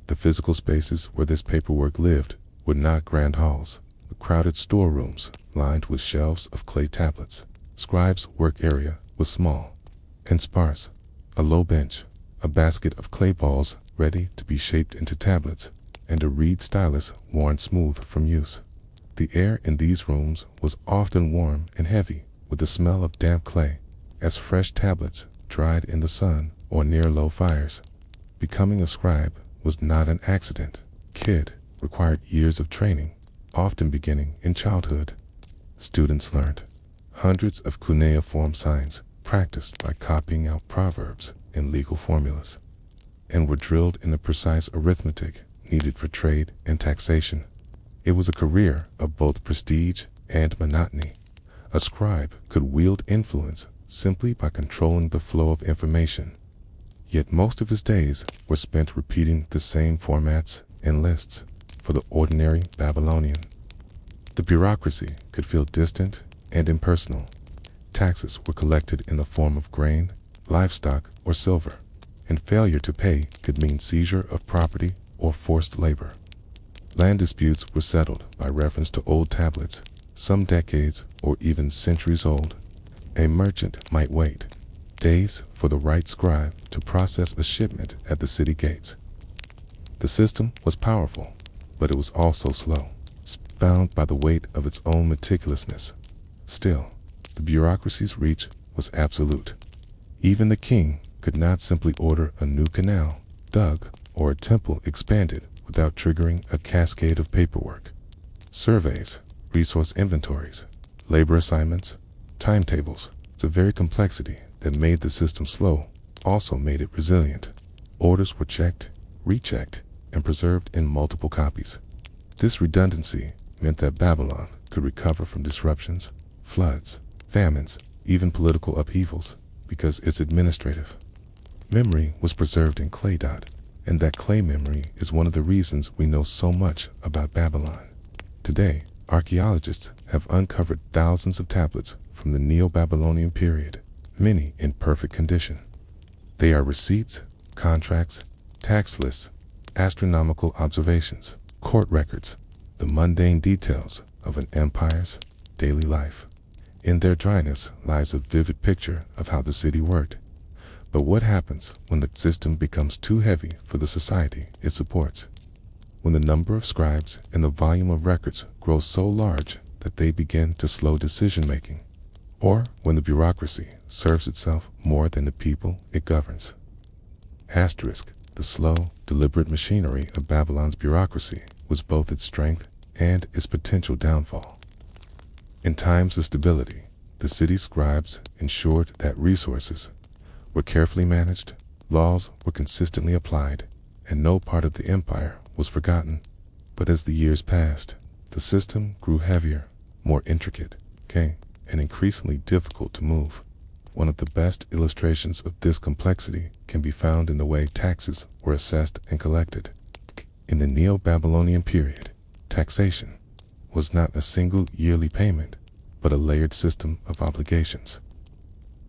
The physical spaces where this paperwork lived were not grand halls, but crowded storerooms lined with shelves of clay tablets. Scribes' work area was small and sparse. A low bench, a basket of clay balls ready to be shaped into tablets, and a reed stylus worn smooth from use. The air in these rooms was often warm and heavy, with the smell of damp clay, as fresh tablets dried in the sun or near low fires. Becoming a scribe was not an accident. Kid required years of training, often beginning in childhood. Students learned hundreds of cuneiform signs practiced by copying out proverbs and legal formulas, and were drilled in the precise arithmetic needed for trade and taxation. It was a career of both prestige and monotony. A scribe could wield influence simply by controlling the flow of information. Yet most of his days were spent repeating the same formats and lists for the ordinary Babylonian. The bureaucracy could feel distant and impersonal. Taxes were collected in the form of grain, livestock, or silver, and failure to pay could mean seizure of property or forced labor. Land disputes were settled by reference to old tablets, some decades or even centuries old. A merchant might wait days for the right scribe to process a shipment at the city gates. The system was powerful, but it was also slow, bound by the weight of its own meticulousness. Still, the bureaucracy's reach was absolute. Even the king could not simply order a new canal dug or a temple expanded without triggering a cascade of paperwork. Surveys, resource inventories, labor assignments, timetables. The very complexity that made the system slow also made it resilient. Orders were checked, rechecked, and preserved in multiple copies. This redundancy meant that Babylon could recover from disruptions, floods, famines, even political upheavals, because its administrative memory was preserved in clay dot, and that clay memory is one of the reasons we know so much about Babylon. Today, archaeologists have uncovered thousands of tablets from the Neo-Babylonian period, many in perfect condition. They are receipts, contracts, tax lists, astronomical observations, court records, the mundane details of an empire's daily life. In their dryness lies a vivid picture of how the city worked. But what happens when the system becomes too heavy for the society it supports? When the number of scribes and the volume of records grows so large that they begin to slow decision-making, or when the bureaucracy serves itself more than the people it governs. Asterisk, the slow, deliberate machinery of Babylon's bureaucracy was both its strength and its potential downfall. In times of stability, the city's scribes ensured that resources were carefully managed, laws were consistently applied, and no part of the empire was forgotten. But as the years passed, the system grew heavier, more intricate, and increasingly difficult to move. One of the best illustrations of this complexity can be found in the way taxes were assessed and collected. In the Neo-Babylonian period, taxation was not a single yearly payment, but a layered system of obligations.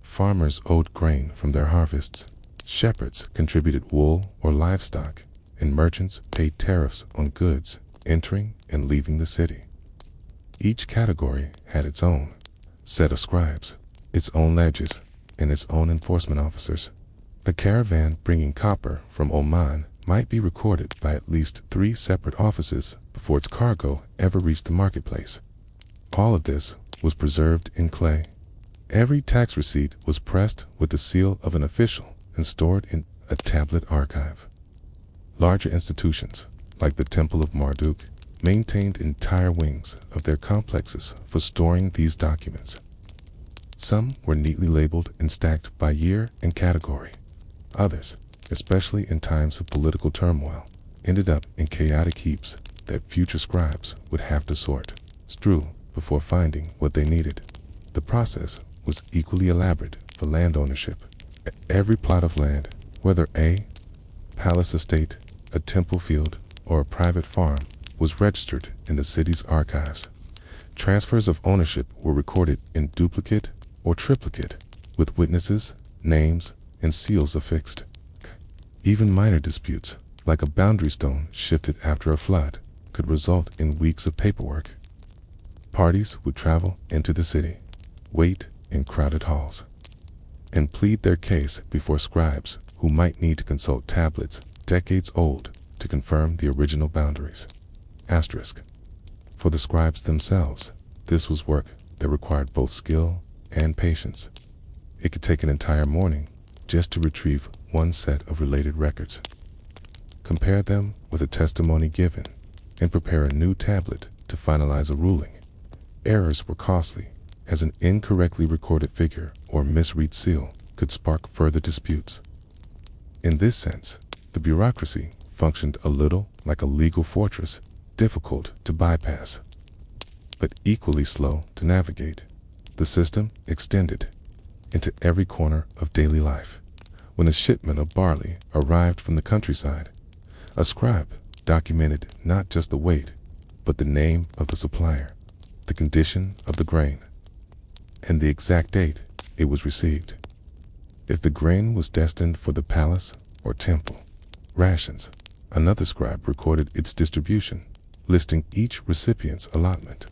Farmers owed grain from their harvests, shepherds contributed wool or livestock, and merchants paid tariffs on goods entering and leaving the city. Each category had its own set of scribes, its own ledgers, and its own enforcement officers. A caravan bringing copper from Oman might be recorded by at least 3 separate offices before its cargo ever reached the marketplace. All of this was preserved in clay. Every tax receipt was pressed with the seal of an official and stored in a tablet archive. Larger institutions, like the Temple of Marduk, maintained entire wings of their complexes for storing these documents. Some were neatly labeled and stacked by year and category. Others, especially in times of political turmoil, ended up in chaotic heaps that future scribes would have to sort through before finding what they needed. The process was equally elaborate for land ownership. Every plot of land, whether a palace estate, a temple field, or a private farm, was registered in the city's archives. Transfers of ownership were recorded in duplicate or triplicate, with witnesses, names, and seals affixed. Even minor disputes, like a boundary stone shifted after a flood, could result in weeks of paperwork. Parties would travel into the city, wait in crowded halls, and plead their case before scribes who might need to consult tablets decades old to confirm the original boundaries. Asterisk. For the scribes themselves, this was work that required both skill and patience. It could take an entire morning just to retrieve one set of related records, compare them with a testimony given, and prepare a new tablet to finalize a ruling. Errors were costly, as an incorrectly recorded figure or misread seal could spark further disputes. In this sense, the bureaucracy functioned a little like a legal fortress, difficult to bypass, but equally slow to navigate. The system extended into every corner of daily life. When a shipment of barley arrived from the countryside, a scribe documented not just the weight, but the name of the supplier, the condition of the grain, and the exact date it was received. If the grain was destined for the palace or temple rations, another scribe recorded its distribution, listing each recipient's allotment.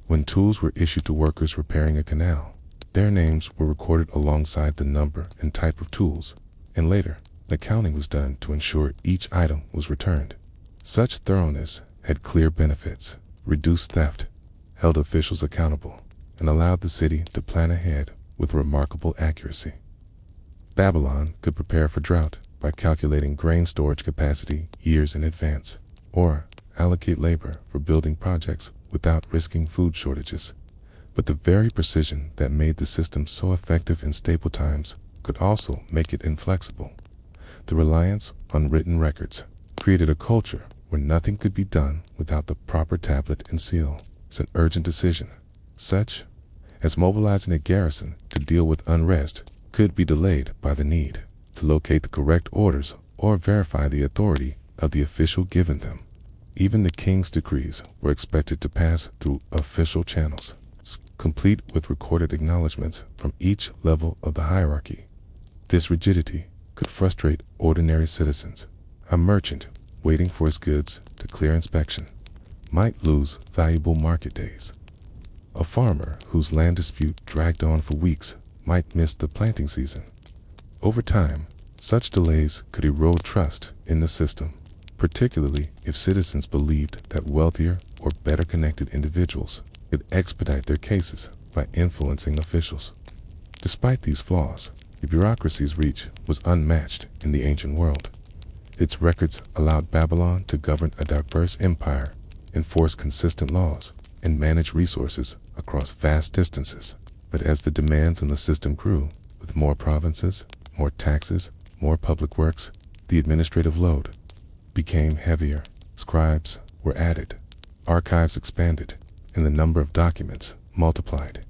When tools were issued to workers repairing a canal, their names were recorded alongside the number and type of tools, and later, an accounting was done to ensure each item was returned. Such thoroughness had clear benefits, reduced theft, held officials accountable, and allowed the city to plan ahead with remarkable accuracy. Babylon could prepare for drought by calculating grain storage capacity years in advance, or allocate labor for building projects without risking food shortages. But the very precision that made the system so effective in stable times could also make it inflexible. The reliance on written records created a culture where nothing could be done without the proper tablet and seal. It's an urgent decision, such as mobilizing a garrison to deal with unrest, could be delayed by the need to locate the correct orders or verify the authority of the official given them. Even the king's decrees were expected to pass through official channels, complete with recorded acknowledgments from each level of the hierarchy. This rigidity could frustrate ordinary citizens. A merchant waiting for his goods to clear inspection might lose valuable market days. A farmer whose land dispute dragged on for weeks might miss the planting season. Over time, such delays could erode trust in the system, particularly if citizens believed that wealthier or better connected individuals could expedite their cases by influencing officials. Despite these flaws, the bureaucracy's reach was unmatched in the ancient world. Its records allowed Babylon to govern a diverse empire, enforce consistent laws, and manage resources across vast distances. But as the demands on the system grew, with more provinces, more taxes, more public works, the administrative load became heavier. Scribes were added, archives expanded, and the number of documents multiplied.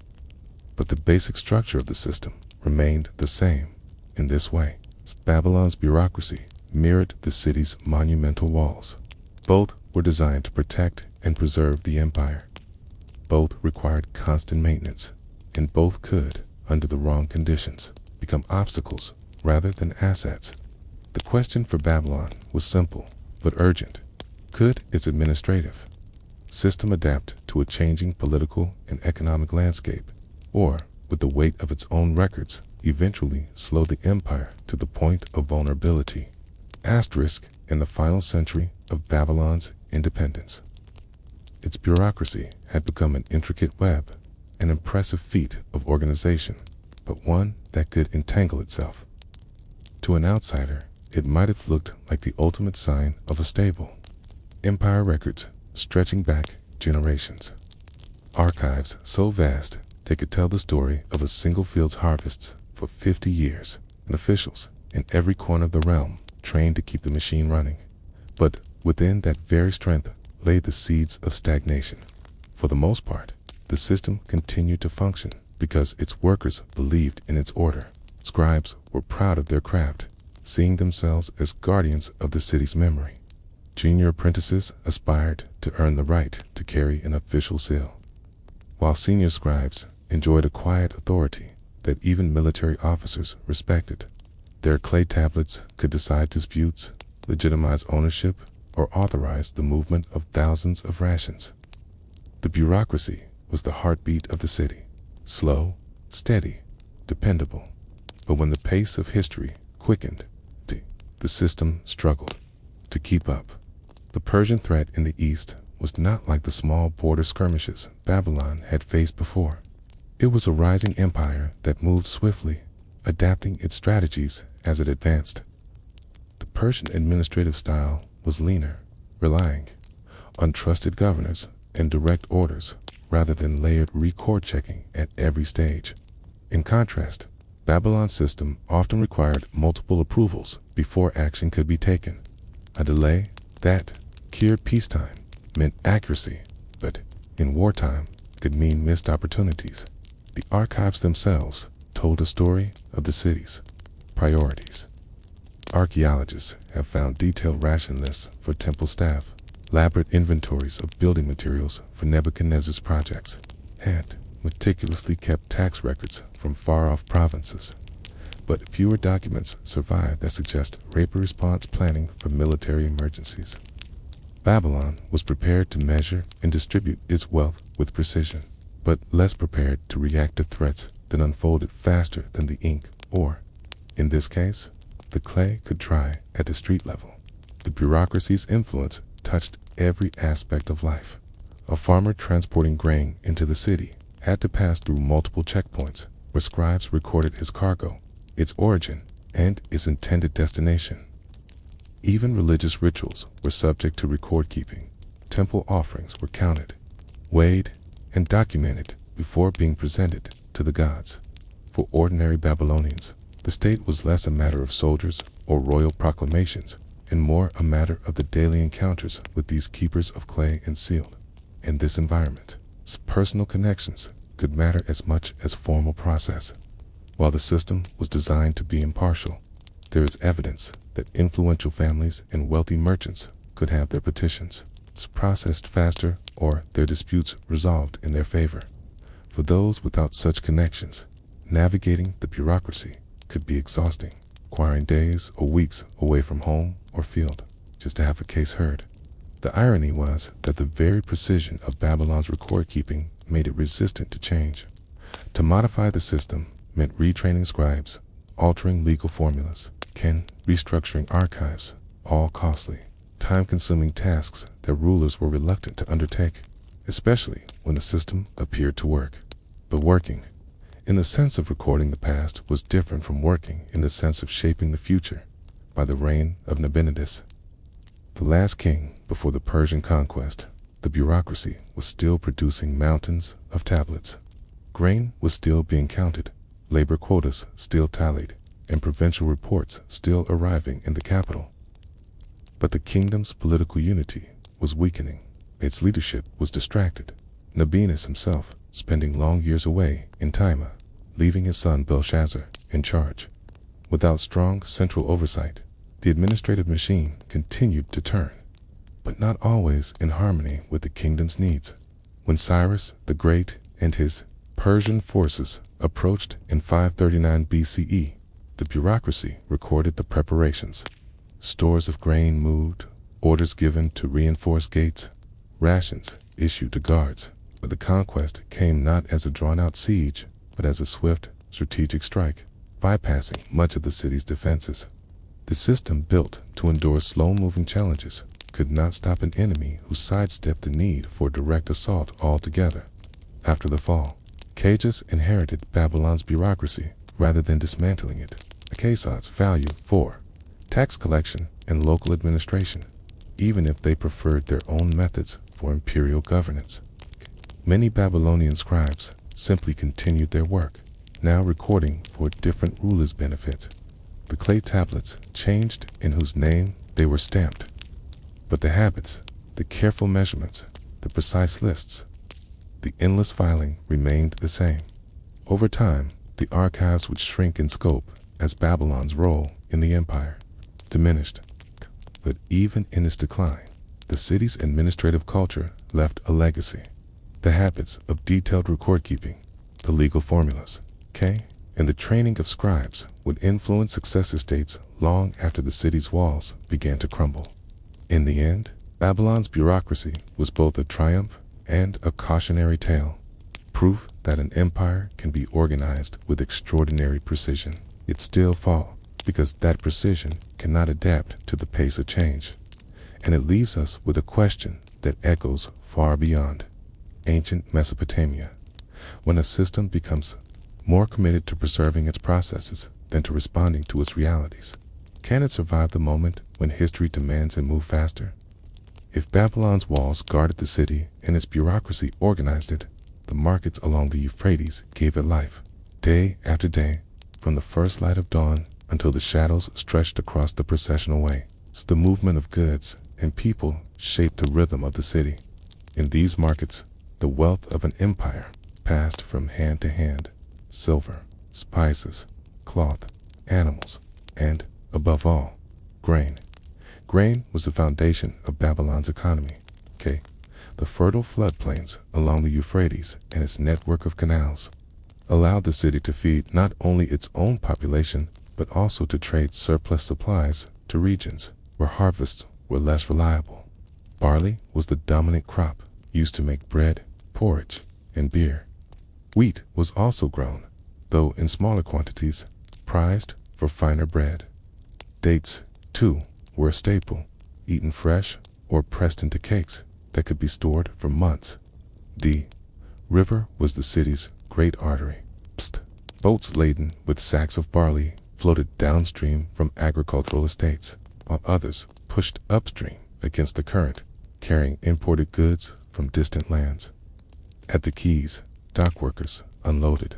But the basic structure of the system remained the same. In this way, Babylon's bureaucracy mirrored the city's monumental walls. Both were designed to protect and preserve the empire. Both required constant maintenance, and both could, under the wrong conditions, become obstacles rather than assets. The question for Babylon was simple but urgent. Could its administrative system adapt to a changing political and economic landscape, or would the weight of its own records eventually slow the empire to the point of vulnerability? Asterisk. In the final century of Babylon's independence, its bureaucracy had become an intricate web, an impressive feat of organization, but one that could entangle itself. To an outsider, it might have looked like the ultimate sign of a stable empire, records stretching back generations, archives so vast they could tell the story of a single field's harvests for 50 years, and officials in every corner of the realm trained to keep the machine running. But within that very strength lay the seeds of stagnation. For the most part, the system continued to function because its workers believed in its order. Scribes were proud of their craft, seeing themselves as guardians of the city's memory. Junior apprentices aspired to earn the right to carry an official seal, while senior scribes enjoyed a quiet authority that even military officers respected. Their clay tablets could decide disputes, legitimize ownership, or authorize the movement of thousands of rations. The bureaucracy was the heartbeat of the city, slow, steady, dependable. But when the pace of history quickened, the system struggled to keep up. The Persian threat in the east was not like the small border skirmishes Babylon had faced before. It was a rising empire that moved swiftly, adapting its strategies as it advanced. The Persian administrative style was leaner, relying on trusted governors and direct orders rather than layered record checking at every stage. In contrast, Babylon's system often required multiple approvals before action could be taken. A delay that cured peacetime meant accuracy, but in wartime could mean missed opportunities. The archives themselves told a story of the city's priorities. Archaeologists have found detailed ration lists for temple staff, elaborate inventories of building materials for Nebuchadnezzar's projects, and meticulously kept tax records from far-off provinces. But fewer documents survive that suggest rapid response planning for military emergencies. Babylon was prepared to measure and distribute its wealth with precision, but less prepared to react to threats that unfolded faster than the ink or, in this case, the clay could dry at the street level. The bureaucracy's influence touched every aspect of life. A farmer transporting grain into the city had to pass through multiple checkpoints where scribes recorded his cargo, its origin, and its intended destination. Even religious rituals were subject to record keeping. Temple offerings were counted, weighed, and documented before being presented to the gods. For ordinary Babylonians, the state was less a matter of soldiers or royal proclamations, and more a matter of the daily encounters with these keepers of clay and sealed. In this environment, personal connections could matter as much as formal process. While the system was designed to be impartial, there is evidence that influential families and wealthy merchants could have their petitions processed faster or their disputes resolved in their favor. For those without such connections, navigating the bureaucracy could be exhausting, requiring days or weeks away from home or field just to have a case heard. The irony was that the very precision of Babylon's record keeping made it resistant to change. To modify the system meant retraining scribes, altering legal formulas, and restructuring archives, all costly, time-consuming tasks that rulers were reluctant to undertake, especially when the system appeared to work. But working, in the sense of recording the past, was different from working in the sense of shaping the future. By the reign of Nabonidus, the last king before the Persian conquest, the bureaucracy was still producing mountains of tablets. Grain was still being counted, labor quotas still tallied, and provincial reports still arriving in the capital. But the kingdom's political unity was weakening. Its leadership was distracted. Nabonidus himself spending long years away in Timah, leaving his son Belshazzar in charge. Without strong central oversight, the administrative machine continued to turn, but not always in harmony with the kingdom's needs. When Cyrus the Great and his Persian forces approached in 539 BCE, the bureaucracy recorded the preparations. Stores of grain moved, orders given to reinforce gates, rations issued to guards. But the conquest came not as a drawn-out siege, but as a swift, strategic strike, bypassing much of the city's defenses. The system built to endure slow-moving challenges could not stop an enemy who sidestepped the need for direct assault altogether. After the fall, Cages inherited Babylon's bureaucracy rather than dismantling it. Achaemenid's value for tax collection and local administration, even if they preferred their own methods for imperial governance. Many Babylonian scribes simply continued their work, now recording for different rulers' benefit. The clay tablets changed in whose name they were stamped, but the habits, the careful measurements, the precise lists, the endless filing remained the same. Over time, the archives would shrink in scope as Babylon's role in the empire diminished. But even in its decline, the city's administrative culture left a legacy. The habits of detailed record-keeping, the legal formulas, and the training of scribes would influence successor states long after the city's walls began to crumble. In the end, Babylon's bureaucracy was both a triumph and a cautionary tale, proof that an empire can be organized with extraordinary precision. It still falls because that precision cannot adapt to the pace of change. And it leaves us with a question that echoes far beyond ancient Mesopotamia. When a system becomes more committed to preserving its processes than to responding to its realities, can it survive the moment when history demands it move faster? If Babylon's walls guarded the city and its bureaucracy organized it, the markets along the Euphrates gave it life. Day after day, from the first light of dawn until the shadows stretched across the processional way, the movement of goods and people shaped the rhythm of the city. In these markets, the wealth of an empire passed from hand to hand: silver, spices, cloth, animals, and, above all, grain. Grain was the foundation of Babylon's economy. The fertile floodplains along the Euphrates and its network of canals allowed the city to feed not only its own population, but also to trade surplus supplies to regions where harvests were less reliable. Barley was the dominant crop, used to make bread, porridge, and beer. Wheat was also grown, though in smaller quantities, prized for finer bread. Dates, too, were a staple, eaten fresh or pressed into cakes that could be stored for months. The river was the city's great artery. Boats laden with sacks of barley floated downstream from agricultural estates, while others pushed upstream against the current, carrying imported goods from distant lands. At the quays, dock workers unloaded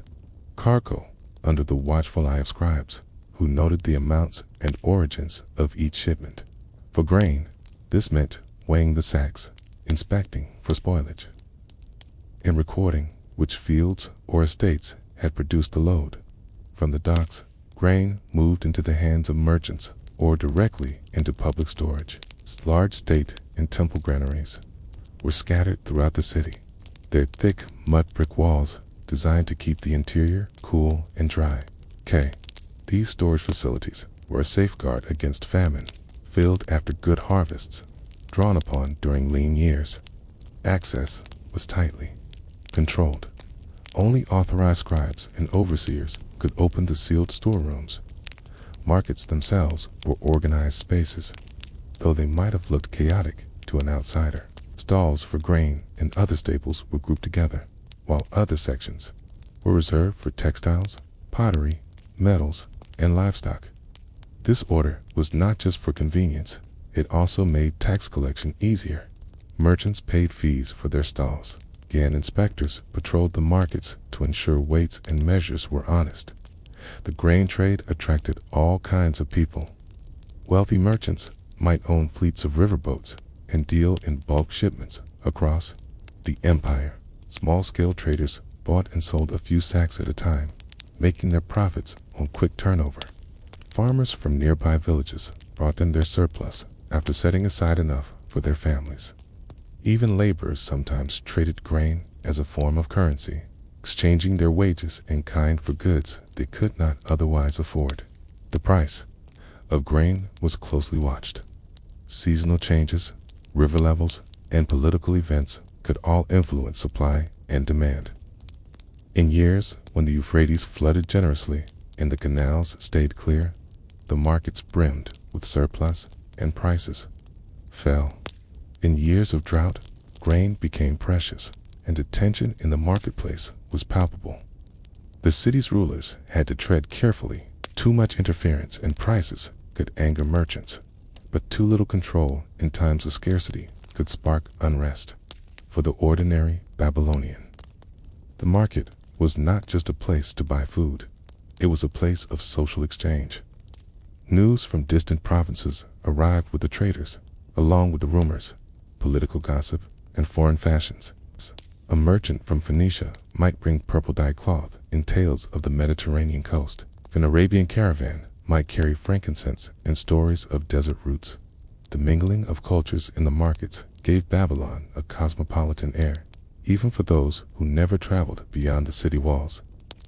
cargo under the watchful eye of scribes, who noted the amounts and origins of each shipment. For grain, this meant weighing the sacks, inspecting for spoilage, and recording which fields or estates had produced the load. From the docks, grain moved into the hands of merchants or directly into public storage. Large state and temple granaries were scattered throughout the city, their thick mud brick walls designed to keep the interior cool and dry. These storage facilities were a safeguard against famine, filled after good harvests, drawn upon during lean years. Access was tightly controlled. Only authorized scribes and overseers could open the sealed storerooms. Markets themselves were organized spaces, though they might have looked chaotic to an outsider. Stalls for grain and other staples were grouped together, while other sections were reserved for textiles, pottery, metals, and livestock. This order was not just for convenience, it also made tax collection easier. Merchants paid fees for their stalls, and inspectors patrolled the markets to ensure weights and measures were honest. The grain trade attracted all kinds of people. Wealthy merchants might own fleets of riverboats and deal in bulk shipments across the empire. Small-scale traders bought and sold a few sacks at a time, making their profits on quick turnover. Farmers from nearby villages brought in their surplus after setting aside enough for their families. Even laborers sometimes traded grain as a form of currency, exchanging their wages in kind for goods they could not otherwise afford. The price of grain was closely watched. Seasonal changes, river levels, and political events could all influence supply and demand. In years when the Euphrates flooded generously and the canals stayed clear, the markets brimmed with surplus and prices fell. In years of drought, grain became precious, and the tension in the marketplace was palpable. The city's rulers had to tread carefully. Too much interference in prices could anger merchants, but too little control in times of scarcity could spark unrest. For the ordinary Babylonian, the market was not just a place to buy food, it was a place of social exchange. News from distant provinces arrived with the traders, along with the rumors, political gossip, and foreign fashions. A merchant from Phoenicia might bring purple-dyed cloth in tales of the Mediterranean coast. An Arabian caravan might carry frankincense and stories of desert routes. The mingling of cultures in the markets gave Babylon a cosmopolitan air, even for those who never traveled beyond the city walls.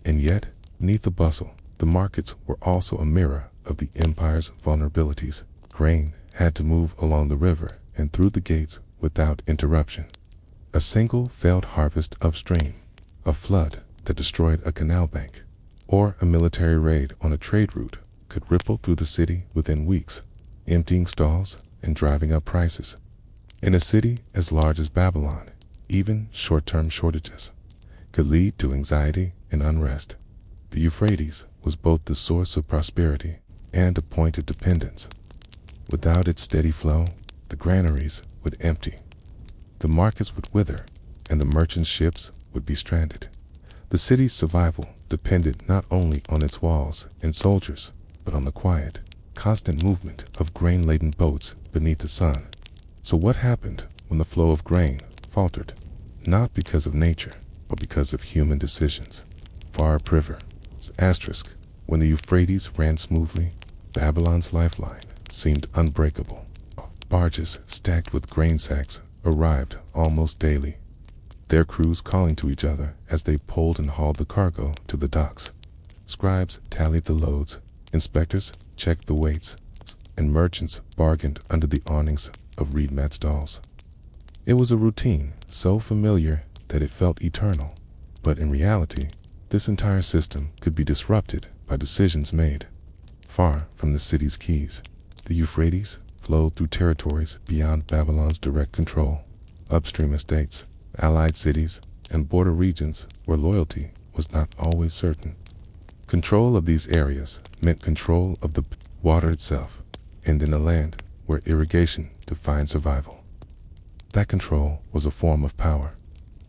And yet, beneath the bustle, the markets were also a mirror of the empire's vulnerabilities. Grain had to move along the river and through the gates without interruption. A single failed harvest upstream, a flood that destroyed a canal bank, or a military raid on a trade route could ripple through the city within weeks, emptying stalls and driving up prices. In a city as large as Babylon, even short-term shortages could lead to anxiety and unrest. The Euphrates was both the source of prosperity and a point of dependence. Without its steady flow, the granaries would empty, the markets would wither, and the merchant ships would be stranded. The city's survival depended not only on its walls and soldiers, but on the quiet, constant movement of grain-laden boats beneath the sun. So what happened when the flow of grain faltered? Not because of nature, but because of human decisions. Far upriver, asterisk, when the Euphrates ran smoothly, Babylon's lifeline seemed unbreakable. Barges stacked with grain sacks arrived almost daily, their crews calling to each other as they pulled and hauled the cargo to the docks. Scribes tallied the loads, inspectors checked the weights, and merchants bargained under the awnings of reed-mat stalls. It was a routine so familiar that it felt eternal, but in reality, this entire system could be disrupted by decisions made far from the city's keys. The Euphrates flowed through territories beyond Babylon's direct control, upstream estates, allied cities, and border regions where loyalty was not always certain. Control of these areas meant control of the water itself, and in a land where irrigation defined survival. That control was a form of power.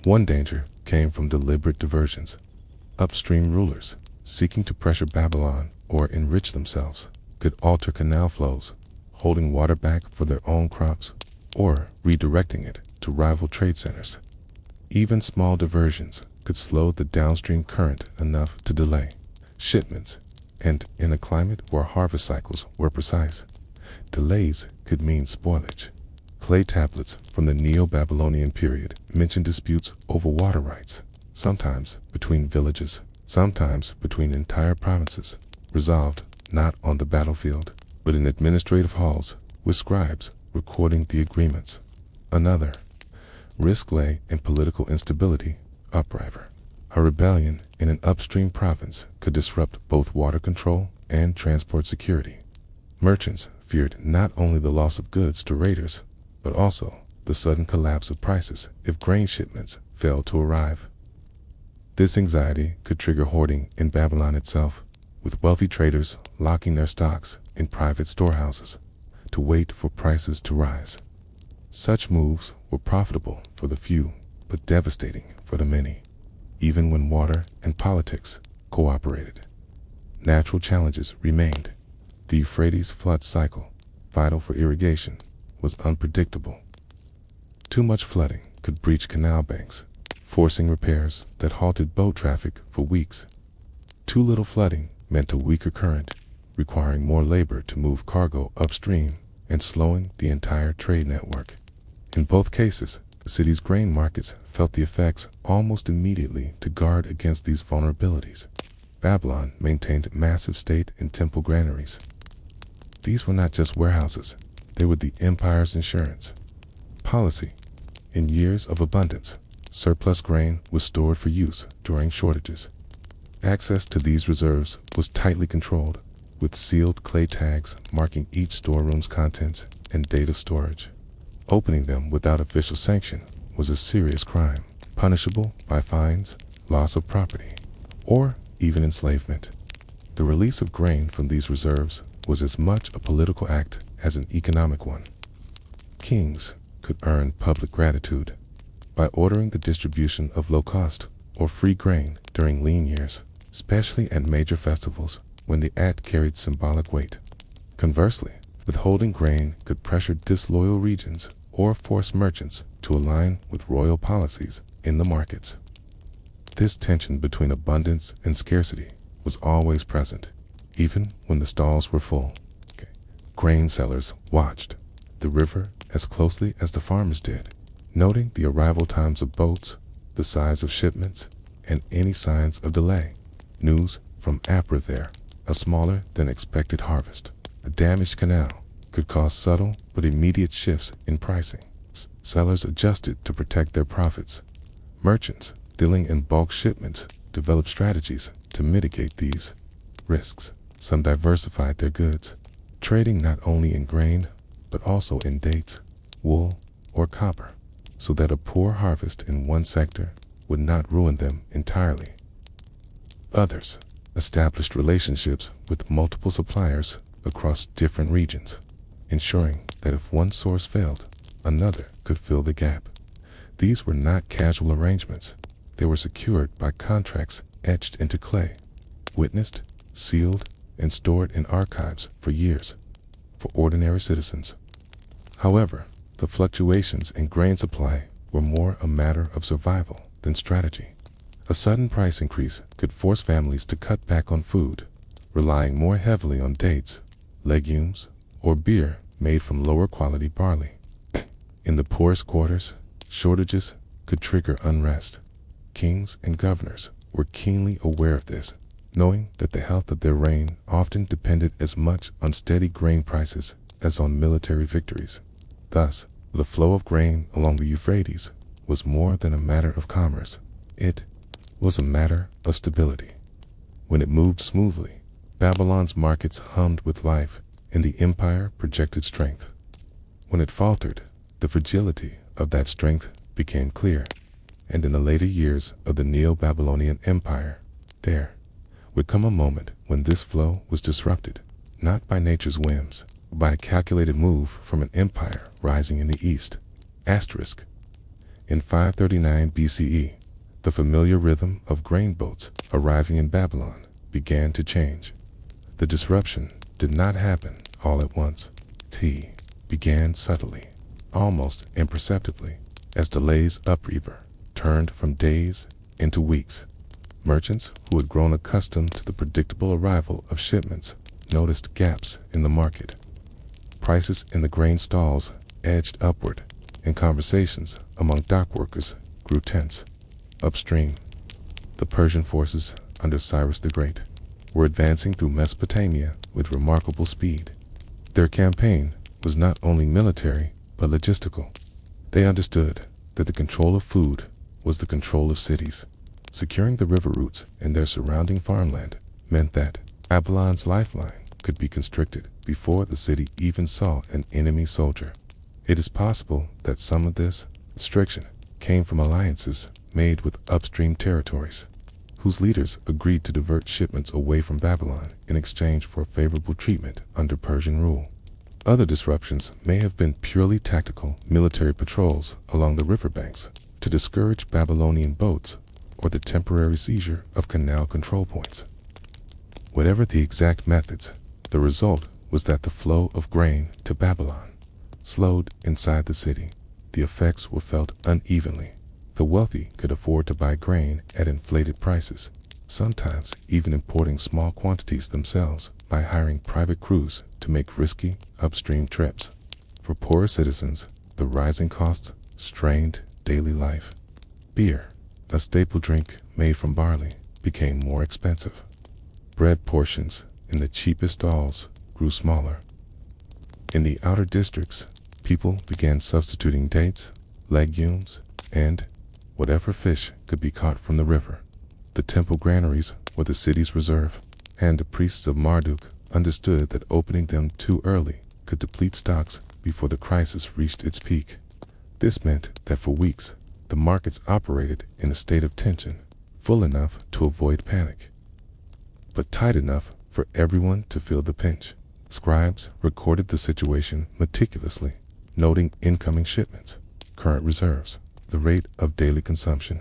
One danger came from deliberate diversions. Upstream rulers, seeking to pressure Babylon or enrich themselves, could alter canal flows, holding water back for their own crops, or redirecting it to rival trade centers. Even small diversions could slow the downstream current enough to delay shipments, and in a climate where harvest cycles were precise, delays could mean spoilage. Clay tablets from the Neo-Babylonian period mention disputes over water rights, sometimes between villages, sometimes between entire provinces, resolved not on the battlefield, but in administrative halls with scribes recording the agreements. Another risk lay in political instability, upriver. A rebellion in an upstream province could disrupt both water control and transport security. Merchants feared not only the loss of goods to raiders, but also the sudden collapse of prices if grain shipments failed to arrive. This anxiety could trigger hoarding in Babylon itself, with wealthy traders locking their stocks in private storehouses to wait for prices to rise. Such moves were profitable for the few, but devastating for the many, even when water and politics cooperated. Natural challenges remained. The Euphrates flood cycle, vital for irrigation, was unpredictable. Too much flooding could breach canal banks, forcing repairs that halted boat traffic for weeks. Too little flooding meant a weaker current, requiring more labor to move cargo upstream and slowing the entire trade network. In both cases, the city's grain markets felt the effects almost immediately. To guard against these vulnerabilities, Babylon maintained massive state and temple granaries. These were not just warehouses, they were the empire's insurance policy. In years of abundance, surplus grain was stored for use during shortages. Access to these reserves was tightly controlled, with sealed clay tags marking each storeroom's contents and date of storage. Opening them without official sanction was a serious crime, punishable by fines, loss of property, or even enslavement. The release of grain from these reserves was as much a political act as an economic one. Kings could earn public gratitude by ordering the distribution of low-cost or free grain during lean years, especially at major festivals when the act carried symbolic weight. Conversely, withholding grain could pressure disloyal regions or force merchants to align with royal policies in the markets. This tension between abundance and scarcity was always present, even when the stalls were full. Grain sellers watched the river as closely as the farmers did, noting the arrival times of boats, the size of shipments, and any signs of delay. News from Apra there, a smaller than expected harvest, a damaged canal, could cause subtle but immediate shifts in pricing. Sellers adjusted to protect their profits. Merchants dealing in bulk shipments developed strategies to mitigate these risks. Some diversified their goods, trading not only in grain but also in dates, wool, or copper, so that a poor harvest in one sector would not ruin them entirely. Others established relationships with multiple suppliers across different regions, ensuring that if one source failed, another could fill the gap. These were not casual arrangements. They were secured by contracts etched into clay, witnessed, sealed, and stored in archives for years. For ordinary citizens, however, the fluctuations in grain supply were more a matter of survival than strategy. A sudden price increase could force families to cut back on food, relying more heavily on dates, legumes, or beer made from lower quality barley. In the poorest quarters, shortages could trigger unrest. Kings and governors were keenly aware of this, knowing that the health of their reign often depended as much on steady grain prices as on military victories. Thus, the flow of grain along the Euphrates was more than a matter of commerce. It was a matter of stability. When it moved smoothly, Babylon's markets hummed with life, and the empire projected strength. When it faltered, the fragility of that strength became clear, and in the later years of the Neo-Babylonian Empire, there would come a moment when this flow was disrupted, not by nature's whims, but by a calculated move from an empire rising in the east. In 539 BCE, the familiar rhythm of grain boats arriving in Babylon began to change. The disruption did not happen all at once. It began subtly, almost imperceptibly, as delays upriver turned from days into weeks. Merchants who had grown accustomed to the predictable arrival of shipments noticed gaps in the market. Prices in the grain stalls edged upward, and conversations among dock workers grew tense. Upstream, the Persian forces under Cyrus the Great were advancing through Mesopotamia with remarkable speed. Their campaign was not only military but logistical. They understood that the control of food was the control of cities. Securing the river routes and their surrounding farmland meant that Babylon's lifeline could be constricted before the city even saw an enemy soldier. It is possible that some of this restriction came from alliances made with upstream territories, whose leaders agreed to divert shipments away from Babylon in exchange for favorable treatment under Persian rule. Other disruptions may have been purely tactical military patrols along the riverbanks to discourage Babylonian boats or the temporary seizure of canal control points. Whatever the exact methods, the result was that the flow of grain to Babylon slowed inside the city. The effects were felt unevenly. The wealthy could afford to buy grain at inflated prices, sometimes even importing small quantities themselves by hiring private crews to make risky upstream trips. For poorer citizens, the rising costs strained daily life. Beer, a staple drink made from barley, became more expensive. Bread portions in the cheapest stalls grew smaller. In the outer districts, people began substituting dates, legumes, and whatever fish could be caught from the river. The temple granaries were the city's reserve, and the priests of Marduk understood that opening them too early could deplete stocks before the crisis reached its peak. This meant that for weeks, the markets operated in a state of tension, full enough to avoid panic, but tight enough for everyone to feel the pinch. Scribes recorded the situation meticulously, noting incoming shipments, current reserves, the rate of daily consumption.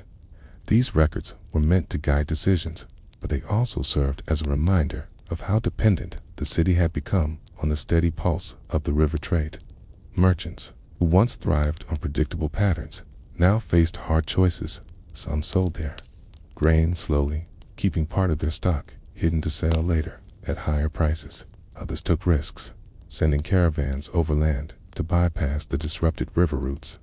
These records were meant to guide decisions, but they also served as a reminder of how dependent the city had become on on the steady pulse of the river trade. Merchants, who once thrived on predictable patterns, now faced hard choices. Some sold their grain slowly, keeping part of their stock hidden to sell later at higher prices. Others took risks, sending caravans overland to bypass the disrupted river routes.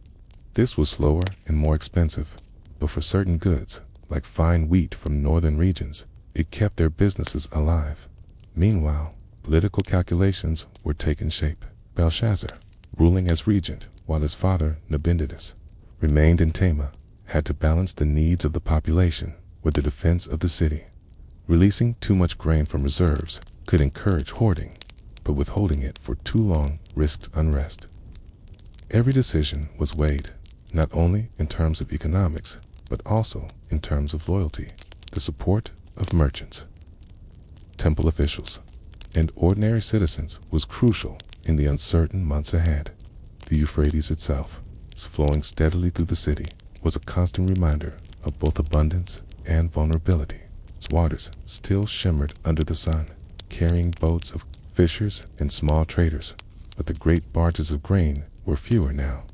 This was slower and more expensive, but for certain goods, like fine wheat from northern regions, it kept their businesses alive. Meanwhile, political calculations were taking shape. Belshazzar, ruling as regent while his father Nabonidus remained in Tema, had to balance the needs of the population with the defense of the city. Releasing too much grain from reserves could encourage hoarding, but withholding it for too long risked unrest. Every decision was weighed, not only in terms of economics, but also in terms of loyalty, the support of merchants, temple officials, and ordinary citizens was crucial in the uncertain months ahead. The Euphrates itself, flowing steadily through the city, was a constant reminder of both abundance and vulnerability. Its waters still shimmered under the sun, carrying boats of fishers and small traders, but the great barges of grain were fewer now.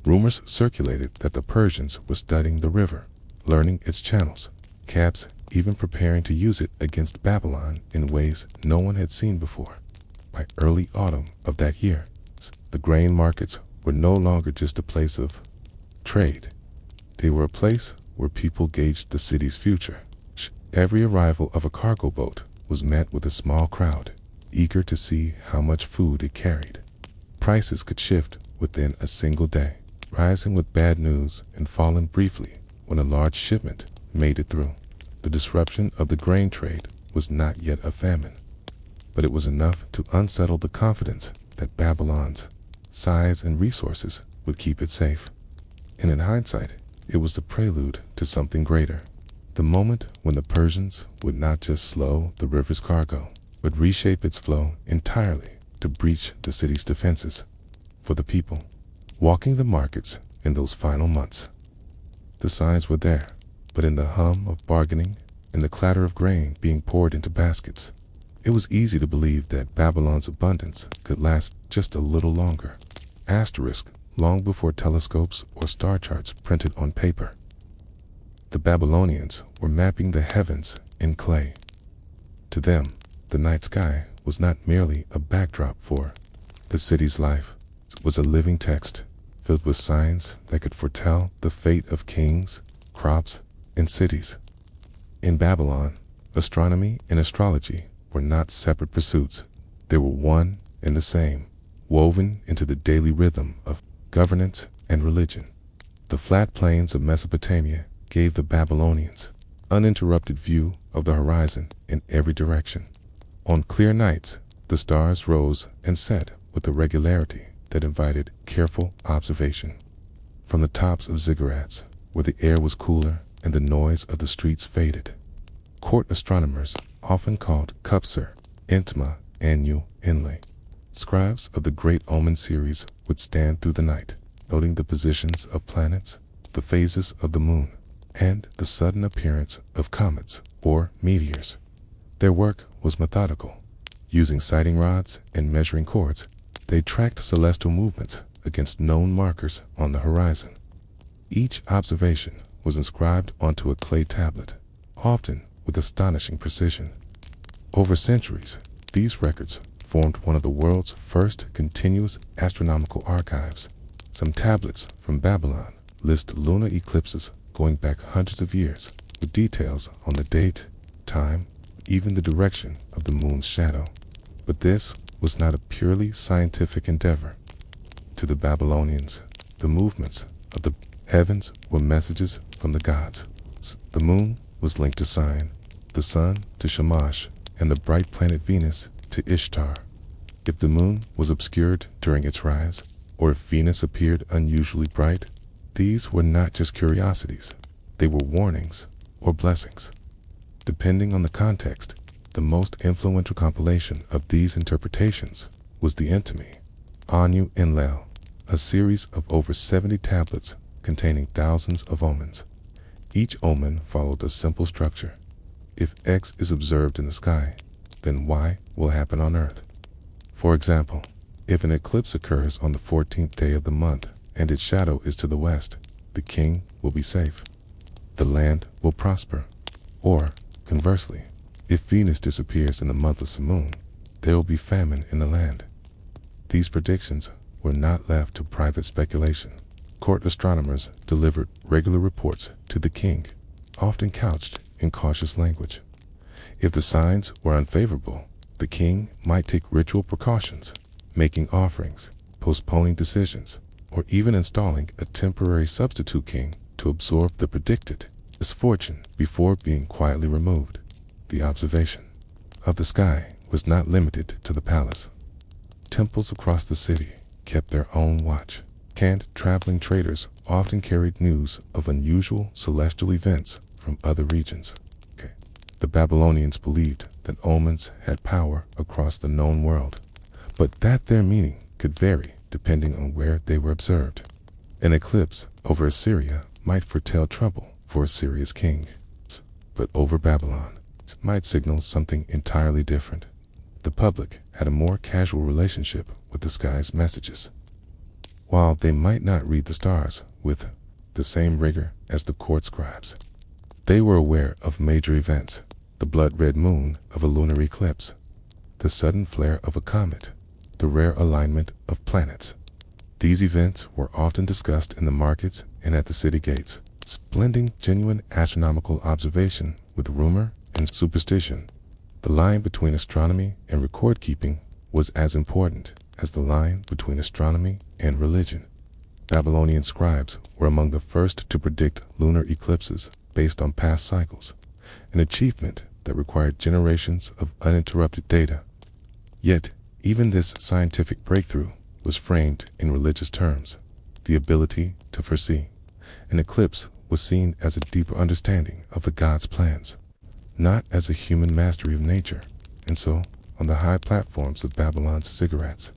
Rumors circulated that the Persians were studying the river, learning its channels, cabs even preparing to use it against Babylon in ways no one had seen before. By early autumn of that year, the grain markets were no longer just a place of trade. They were a place where people gauged the city's future. Every arrival of a cargo boat was met with a small crowd, eager to see how much food it carried. Prices could shift within a single day, rising with bad news and falling briefly when a large shipment made it through. The disruption of the grain trade was not yet a famine, but it was enough to unsettle the confidence that Babylon's size and resources would keep it safe. And in hindsight, it was the prelude to something greater. The moment when the Persians would not just slow the river's cargo, but reshape its flow entirely to breach the city's defenses. For the people walking the markets in those final months, the signs were there, but in the hum of bargaining and the clatter of grain being poured into baskets, it was easy to believe that Babylon's abundance could last just a little longer. Asterisk, long before telescopes or star charts printed on paper, the Babylonians were mapping the heavens in clay. To them, the night sky was not merely a backdrop for the city's life. It was a living text filled with signs that could foretell the fate of kings, crops, and cities. In Babylon, astronomy and astrology were not separate pursuits. They were one and the same, woven into the daily rhythm of governance and religion. The flat plains of Mesopotamia gave the Babylonians uninterrupted view of the horizon in every direction. On clear nights, the stars rose and set with a regularity that invited careful observation. From the tops of ziggurats, where the air was cooler and the noise of the streets faded, court astronomers, often called Kupser, Intma, Anu, Inlay, scribes of the Great Omen series, would stand through the night, noting the positions of planets, the phases of the moon, and the sudden appearance of comets or meteors. Their work was methodical. Using sighting rods and measuring cords, they tracked celestial movements against known markers on the horizon. Each observation was inscribed onto a clay tablet, often with astonishing precision. Over centuries, these records formed one of the world's first continuous astronomical archives. Some tablets from Babylon list lunar eclipses going back hundreds of years, with details on the date, time, even the direction of the moon's shadow. But this was not a purely scientific endeavor. To the Babylonians, the movements of the heavens were messages from the gods. The moon was linked to Sign, the sun to Shamash, and the bright planet Venus to Ishtar. If the moon was obscured during its rise, or if Venus appeared unusually bright, these were not just curiosities. They were warnings or blessings. Depending on the context, the most influential compilation of these interpretations was the Entemy, Anu Enlil, a series of over 70 tablets containing thousands of omens. Each omen followed a simple structure. If X is observed in the sky, then Y will happen on Earth. For example, if an eclipse occurs on the 14th day of the month and its shadow is to the west, the king will be safe. The land will prosper. Or, conversely, if Venus disappears in the month of Simoon, there will be famine in the land. These predictions were not left to private speculation. Court astronomers delivered regular reports to the king, often couched in cautious language. If the signs were unfavorable, the king might take ritual precautions, making offerings, postponing decisions, or even installing a temporary substitute king to absorb the predicted misfortune before being quietly removed. The observation of the sky was not limited to the palace. Temples across the city kept their own watch. Traveling traders often carried news of unusual celestial events from other regions. The Babylonians believed that omens had power across the known world, but that their meaning could vary depending on where they were observed. An eclipse over Assyria might foretell trouble for Assyria's king, but over Babylon it might signal something entirely different. The public had a more casual relationship with the sky's messages. While they might not read the stars with the same rigor as the court scribes, they were aware of major events: the blood-red moon of a lunar eclipse, the sudden flare of a comet, the rare alignment of planets. These events were often discussed in the markets and at the city gates, blending genuine astronomical observation with rumor and superstition. The line between astronomy and record-keeping was as important as the line between astronomy and religion. Babylonian scribes were among the first to predict lunar eclipses based on past cycles, an achievement that required generations of uninterrupted data. Yet, even this scientific breakthrough was framed in religious terms. The ability to foresee an eclipse was seen as a deeper understanding of the gods' plans, not as a human mastery of nature. And so, on the high platforms of Babylon's ziggurats,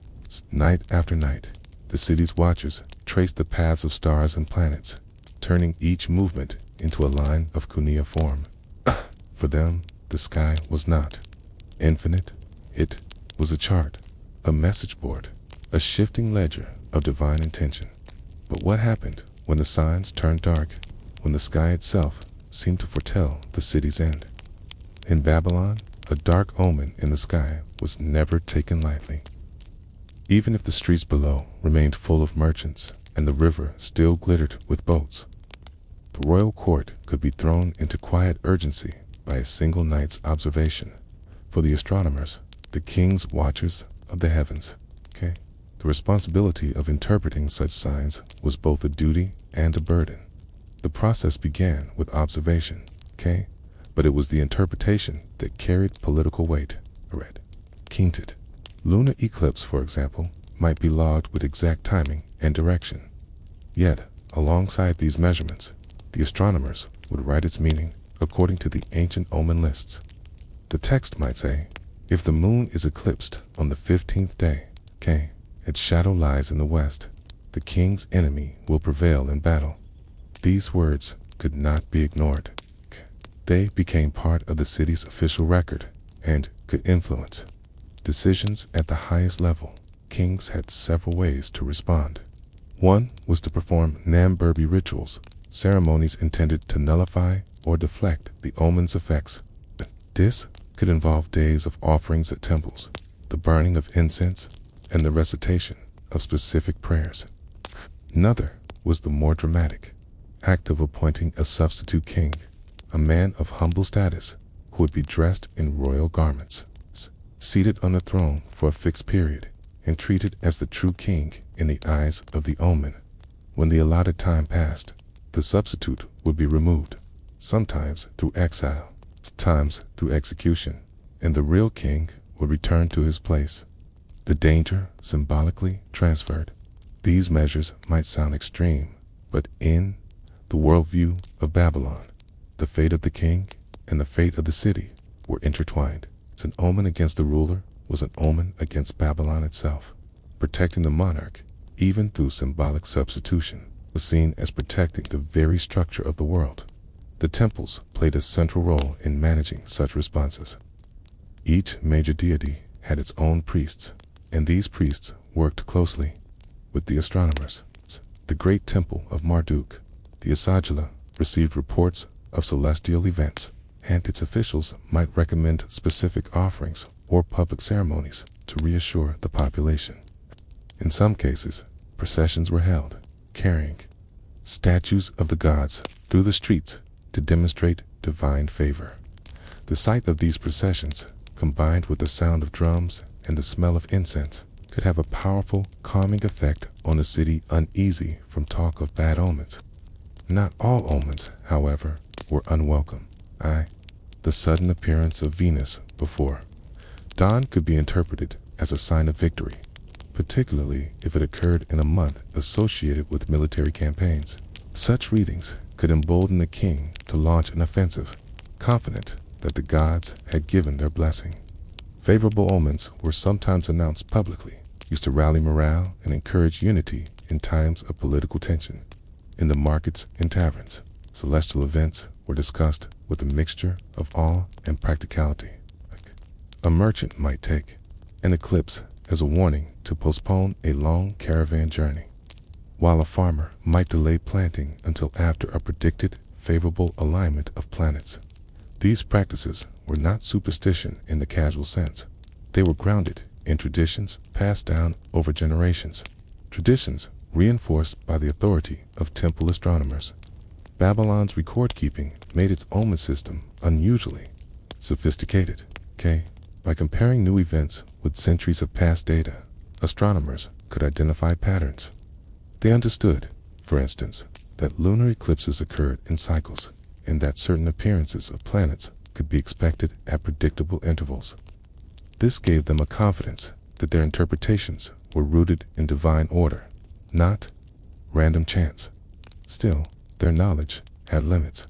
night after night, the city's watchers traced the paths of stars and planets, turning each movement into a line of cuneiform. For them, the sky was not infinite. It was a chart, a message board, a shifting ledger of divine intention. But what happened when the signs turned dark, when the sky itself seemed to foretell the city's end? In Babylon, a dark omen in the sky was never taken lightly. Even if the streets below remained full of merchants and the river still glittered with boats, the royal court could be thrown into quiet urgency by a single night's observation. For the astronomers, the king's watchers of the heavens, the responsibility of interpreting such signs was both a duty and a burden. The process began with observation, but it was the interpretation that carried political weight. Quintet. Lunar eclipse, for example, might be logged with exact timing and direction. Yet, alongside these measurements, the astronomers would write its meaning according to the ancient omen lists. The text might say, if the moon is eclipsed on the 15th day, its shadow lies in the west, the king's enemy will prevail in battle. These words could not be ignored. They became part of the city's official record and could influence decisions at the highest level. Kings had several ways to respond. One was to perform Namburbi rituals, ceremonies intended to nullify or deflect the omen's effects. This could involve days of offerings at temples, the burning of incense, and the recitation of specific prayers. Another was the more dramatic act of appointing a substitute king, a man of humble status who would be dressed in royal garments, seated on the throne for a fixed period, and treated as the true king in the eyes of the omen. When the allotted time passed, the substitute would be removed, sometimes through exile, sometimes through execution, and the real king would return to his place. The danger symbolically transferred. These measures might sound extreme, but in the worldview of Babylon, the fate of the king and the fate of the city were intertwined. An omen against the ruler was an omen against Babylon itself. Protecting the monarch, even through symbolic substitution, was seen as protecting the very structure of the world. The temples played a central role in managing such responses. Each major deity had its own priests, and these priests worked closely with the astronomers. The great temple of Marduk, the Asagila, received reports of celestial events, and its officials might recommend specific offerings or public ceremonies to reassure the population. In some cases, processions were held, carrying statues of the gods through the streets to demonstrate divine favor. The sight of these processions, combined with the sound of drums and the smell of incense, could have a powerful calming effect on a city uneasy from talk of bad omens. Not all omens, however, were unwelcome. The sudden appearance of Venus before dawn could be interpreted as a sign of victory, particularly if it occurred in a month associated with military campaigns. Such readings could embolden the king to launch an offensive, confident that the gods had given their blessing. Favorable omens were sometimes announced publicly, used to rally morale and encourage unity in times of political tension. In the markets and taverns, celestial events were discussed with a mixture of awe and practicality. A merchant might take an eclipse as a warning to postpone a long caravan journey, while a farmer might delay planting until after a predicted favorable alignment of planets. These practices were not superstition in the casual sense. They were grounded in traditions passed down over generations, traditions reinforced by the authority of temple astronomers. Babylon's record-keeping made its omen system unusually sophisticated. By comparing new events with centuries of past data, astronomers could identify patterns. They understood, for instance, that lunar eclipses occurred in cycles, and that certain appearances of planets could be expected at predictable intervals. This gave them a confidence that their interpretations were rooted in divine order, not random chance. Still, their knowledge had limits.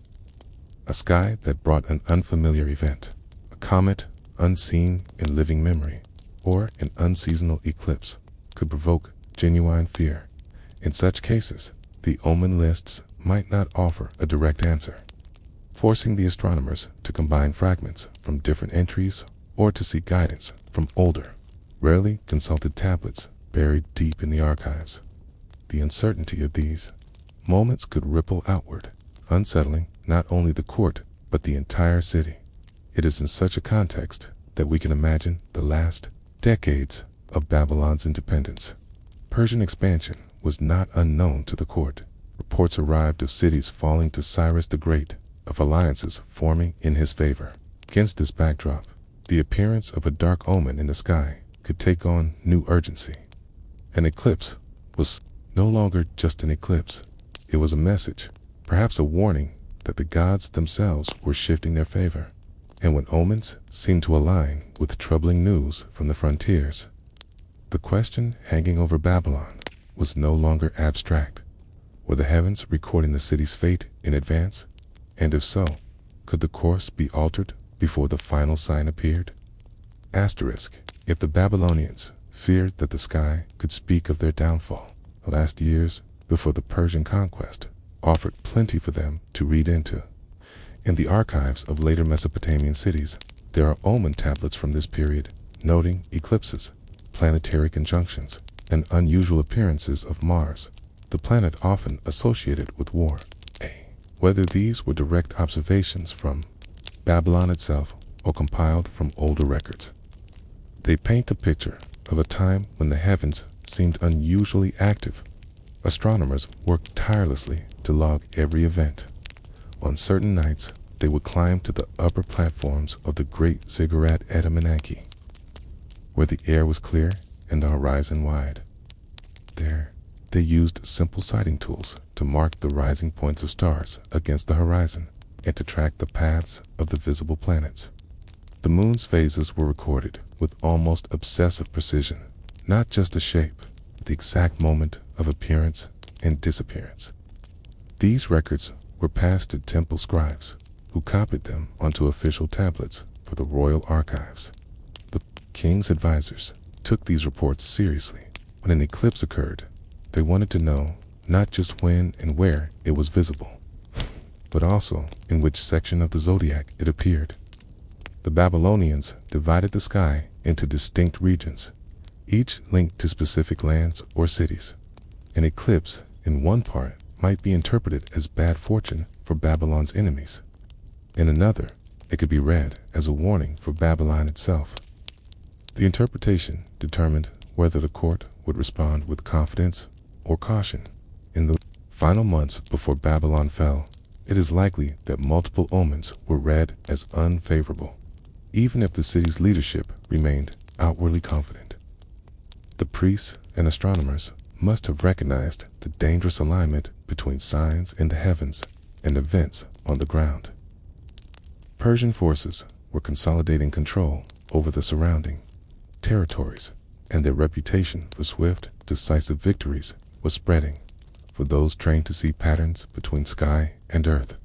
A sky that brought an unfamiliar event, a comet unseen in living memory, or an unseasonal eclipse, could provoke genuine fear. In such cases, the omen lists might not offer a direct answer, forcing the astronomers to combine fragments from different entries or to seek guidance from older, rarely consulted tablets buried deep in the archives. The uncertainty of these moments could ripple outward, unsettling not only the court but the entire city. It is in such a context that we can imagine the last decades of Babylon's independence. Persian expansion was not unknown to the court. Reports arrived of cities falling to Cyrus the Great, of alliances forming in his favor. Against this backdrop, the appearance of a dark omen in the sky could take on new urgency. An eclipse was no longer just an eclipse. It was a message, perhaps a warning, that the gods themselves were shifting their favor. And when omens seemed to align with troubling news from the frontiers, the question hanging over Babylon was no longer abstract. Were the heavens recording the city's fate in advance? And if so, could the course be altered before the final sign appeared? Asterisk, if the Babylonians feared that the sky could speak of their downfall, the last years before the Persian conquest offered plenty for them to read into. In the archives of later Mesopotamian cities, there are omen tablets from this period, noting eclipses, planetary conjunctions, and unusual appearances of Mars, the planet often associated with war. Whether these were direct observations from Babylon itself or compiled from older records, they paint a picture of a time when the heavens seemed unusually active. Astronomers worked tirelessly to log every event. On certain nights, they would climb to the upper platforms of the great ziggurat at Anunnaki, where the air was clear and the horizon wide. There, they used simple sighting tools to mark the rising points of stars against the horizon and to track the paths of the visible planets. The moon's phases were recorded with almost obsessive precision, not just the shape, but the exact moment of appearance and disappearance. These records were passed to temple scribes, who copied them onto official tablets for the royal archives. The king's advisors took these reports seriously. When an eclipse occurred, they wanted to know not just when and where it was visible, but also in which section of the zodiac it appeared. The Babylonians divided the sky into distinct regions, each linked to specific lands or cities. An eclipse in one part might be interpreted as bad fortune for Babylon's enemies. In another, it could be read as a warning for Babylon itself. The interpretation determined whether the court would respond with confidence or caution. In the final months before Babylon fell, it is likely that multiple omens were read as unfavorable, even if the city's leadership remained outwardly confident. The priests and astronomers must have recognized the dangerous alignment between signs in the heavens and events on the ground. Persian forces were consolidating control over the surrounding territories, and their reputation for swift, decisive victories was spreading. For those trained to see patterns between sky and earth,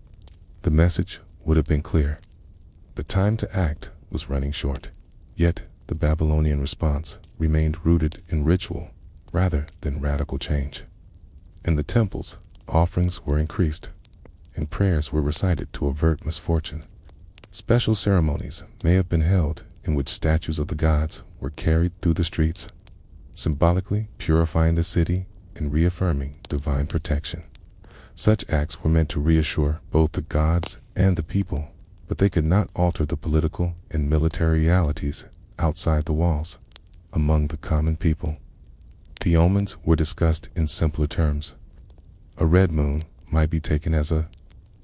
the message would have been clear. The time to act was running short, yet the Babylonian response remained rooted in ritual rather than radical change. In the temples, offerings were increased, and prayers were recited to avert misfortune. Special ceremonies may have been held in which statues of the gods were carried through the streets, symbolically purifying the city and reaffirming divine protection. Such acts were meant to reassure both the gods and the people, but they could not alter the political and military realities outside the walls, among the common people. The omens were discussed in simpler terms. A red moon might be taken as a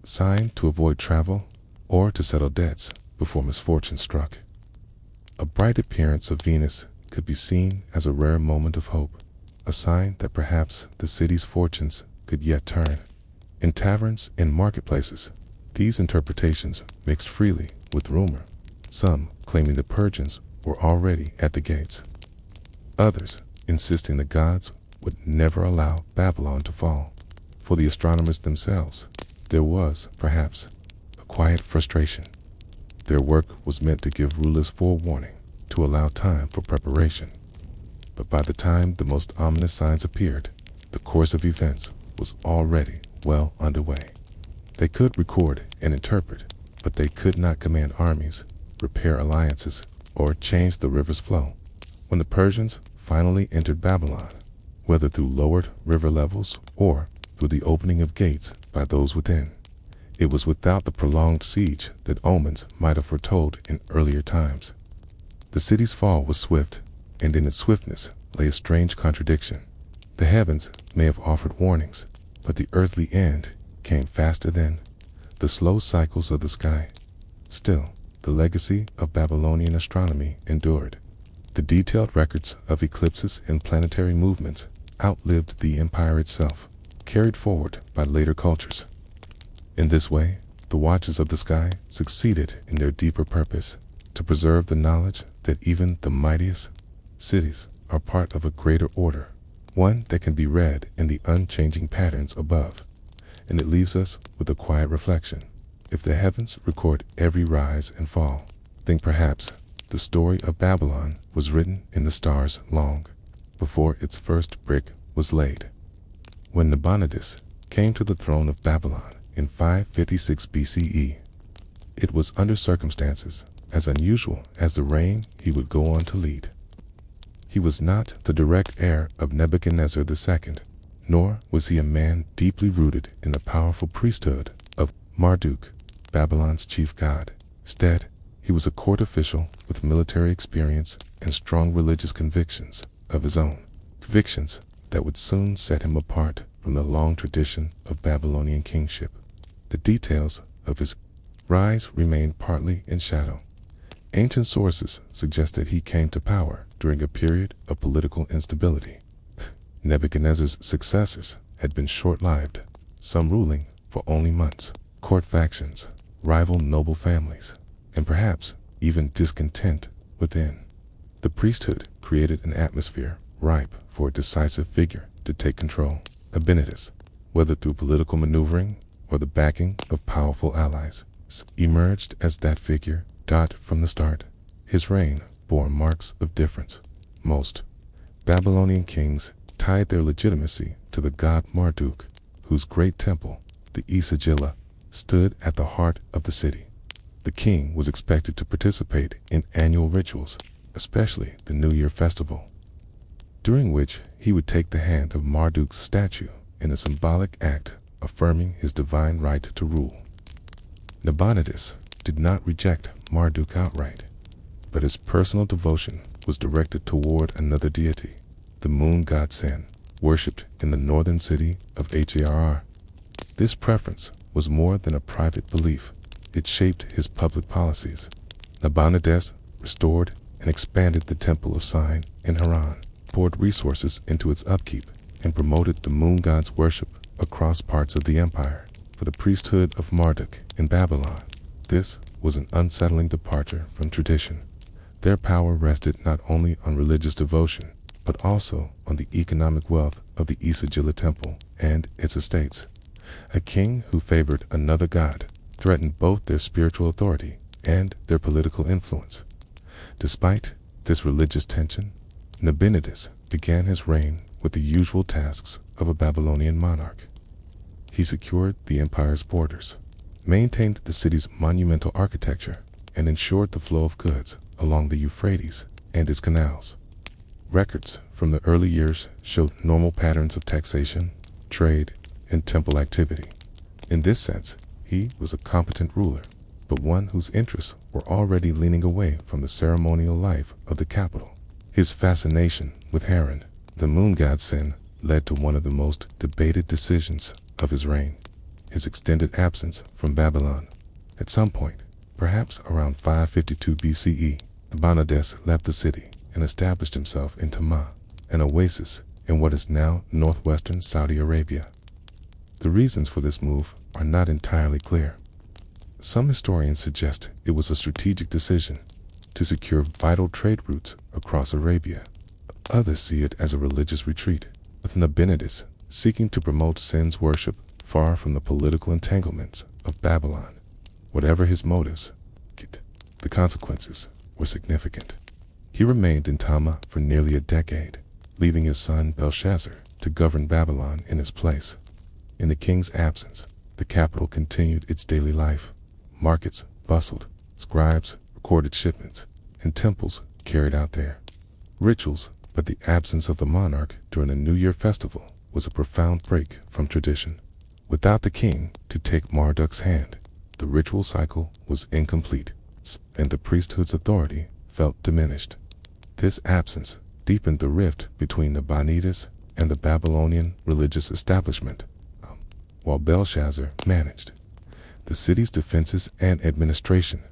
sign to avoid travel or to settle debts before misfortune struck. A bright appearance of Venus could be seen as a rare moment of hope, a sign that perhaps the city's fortunes could yet turn. In taverns and marketplaces, these interpretations mixed freely with rumor, some claiming the Persians were already at the gates, others insisting the gods would never allow Babylon to fall. For the astronomers themselves, there was, perhaps, a quiet frustration. Their work was meant to give rulers forewarning, to allow time for preparation. But by the time the most ominous signs appeared, the course of events was already well underway. They could record and interpret, but they could not command armies, repair alliances, or change the river's flow. When the Persians finally entered Babylon, whether through lowered river levels or through the opening of gates by those within, it was without the prolonged siege that omens might have foretold in earlier times. The city's fall was swift, and in its swiftness lay a strange contradiction. The heavens may have offered warnings, but the earthly end came faster than the slow cycles of the sky. Still, the legacy of Babylonian astronomy endured. The detailed records of eclipses and planetary movements outlived the empire itself, carried forward by later cultures. In this way, the watchers of the sky succeeded in their deeper purpose, to preserve the knowledge that even the mightiest cities are part of a greater order, one that can be read in the unchanging patterns above. And it leaves us with a quiet reflection. If the heavens record every rise and fall, then perhaps the story of Babylon was written in the stars long before its first brick was laid. When Nabonidus came to the throne of Babylon in 556 BCE, it was under circumstances as unusual as the reign he would go on to lead. He was not the direct heir of Nebuchadnezzar II, nor was he a man deeply rooted in the powerful priesthood of Marduk, Babylon's chief god. Instead, he was a court official with military experience and strong religious convictions of his own, convictions that would soon set him apart from the long tradition of Babylonian kingship. The details of his rise remain partly in shadow. Ancient sources suggest that he came to power during a period of political instability. Nebuchadnezzar's successors had been short-lived, some ruling for only months. Court factions, rival noble families, and perhaps even discontent within. The priesthood created an atmosphere ripe for a decisive figure to take control. Nabonidus, whether through political maneuvering or the backing of powerful allies, emerged as that figure. From the start, his reign bore marks of difference. Most Babylonian kings tied their legitimacy to the god Marduk, whose great temple, the Isagilla, stood at the heart of the city. The king was expected to participate in annual rituals, especially the New Year festival. during which he would take the hand of Marduk's statue in a symbolic act affirming his divine right to rule. Nabonidus did not reject Marduk outright, but his personal devotion was directed toward another deity, the moon god Sin, worshipped in the northern city of Har. This preference was more than a private belief. It shaped his public policies. Nabonidus restored and expanded the temple of Sin in Haran, poured resources into its upkeep, and promoted the moon god's worship across parts of the empire. For the priesthood of Marduk in Babylon, this was an unsettling departure from tradition. Their power rested not only on religious devotion, but also on the economic wealth of the Isagila temple and its estates. A king who favored another god threatened both their spiritual authority and their political influence. Despite this religious tension, Nabonidus began his reign with the usual tasks of a Babylonian monarch. He secured the empire's borders, maintained the city's monumental architecture, and ensured the flow of goods along the Euphrates and its canals. Records from the early years showed normal patterns of taxation, trade, and temple activity. In this sense, he was a competent ruler, but one whose interests were already leaning away from the ceremonial life of the capital. His fascination with Haran, the moon god Sin, led to one of the most debated decisions of his reign: his extended absence from Babylon. At some point, perhaps around 552 BCE, Nabonidus left the city and established himself in Tama, an oasis in what is now northwestern Saudi Arabia. The reasons for this move are not entirely clear. Some historians suggest it was a strategic decision to secure vital trade routes across Arabia. Others see it as a religious retreat, with Nabonidus seeking to promote Sin's worship far from the political entanglements of Babylon. Whatever his motives, the consequences were significant. He remained in Tama for nearly a decade, leaving his son Belshazzar to govern Babylon in his place. In the king's absence, the capital continued its daily life. Markets bustled, scribes recorded shipments, and temples carried out their rituals, but the absence of the monarch during the New Year festival was a profound break from tradition. Without the king to take Marduk's hand, the ritual cycle was incomplete, and the priesthood's authority felt diminished. This absence deepened the rift between Nabonidus and the Babylonian religious establishment, while Belshazzar managed the city's defenses and administration.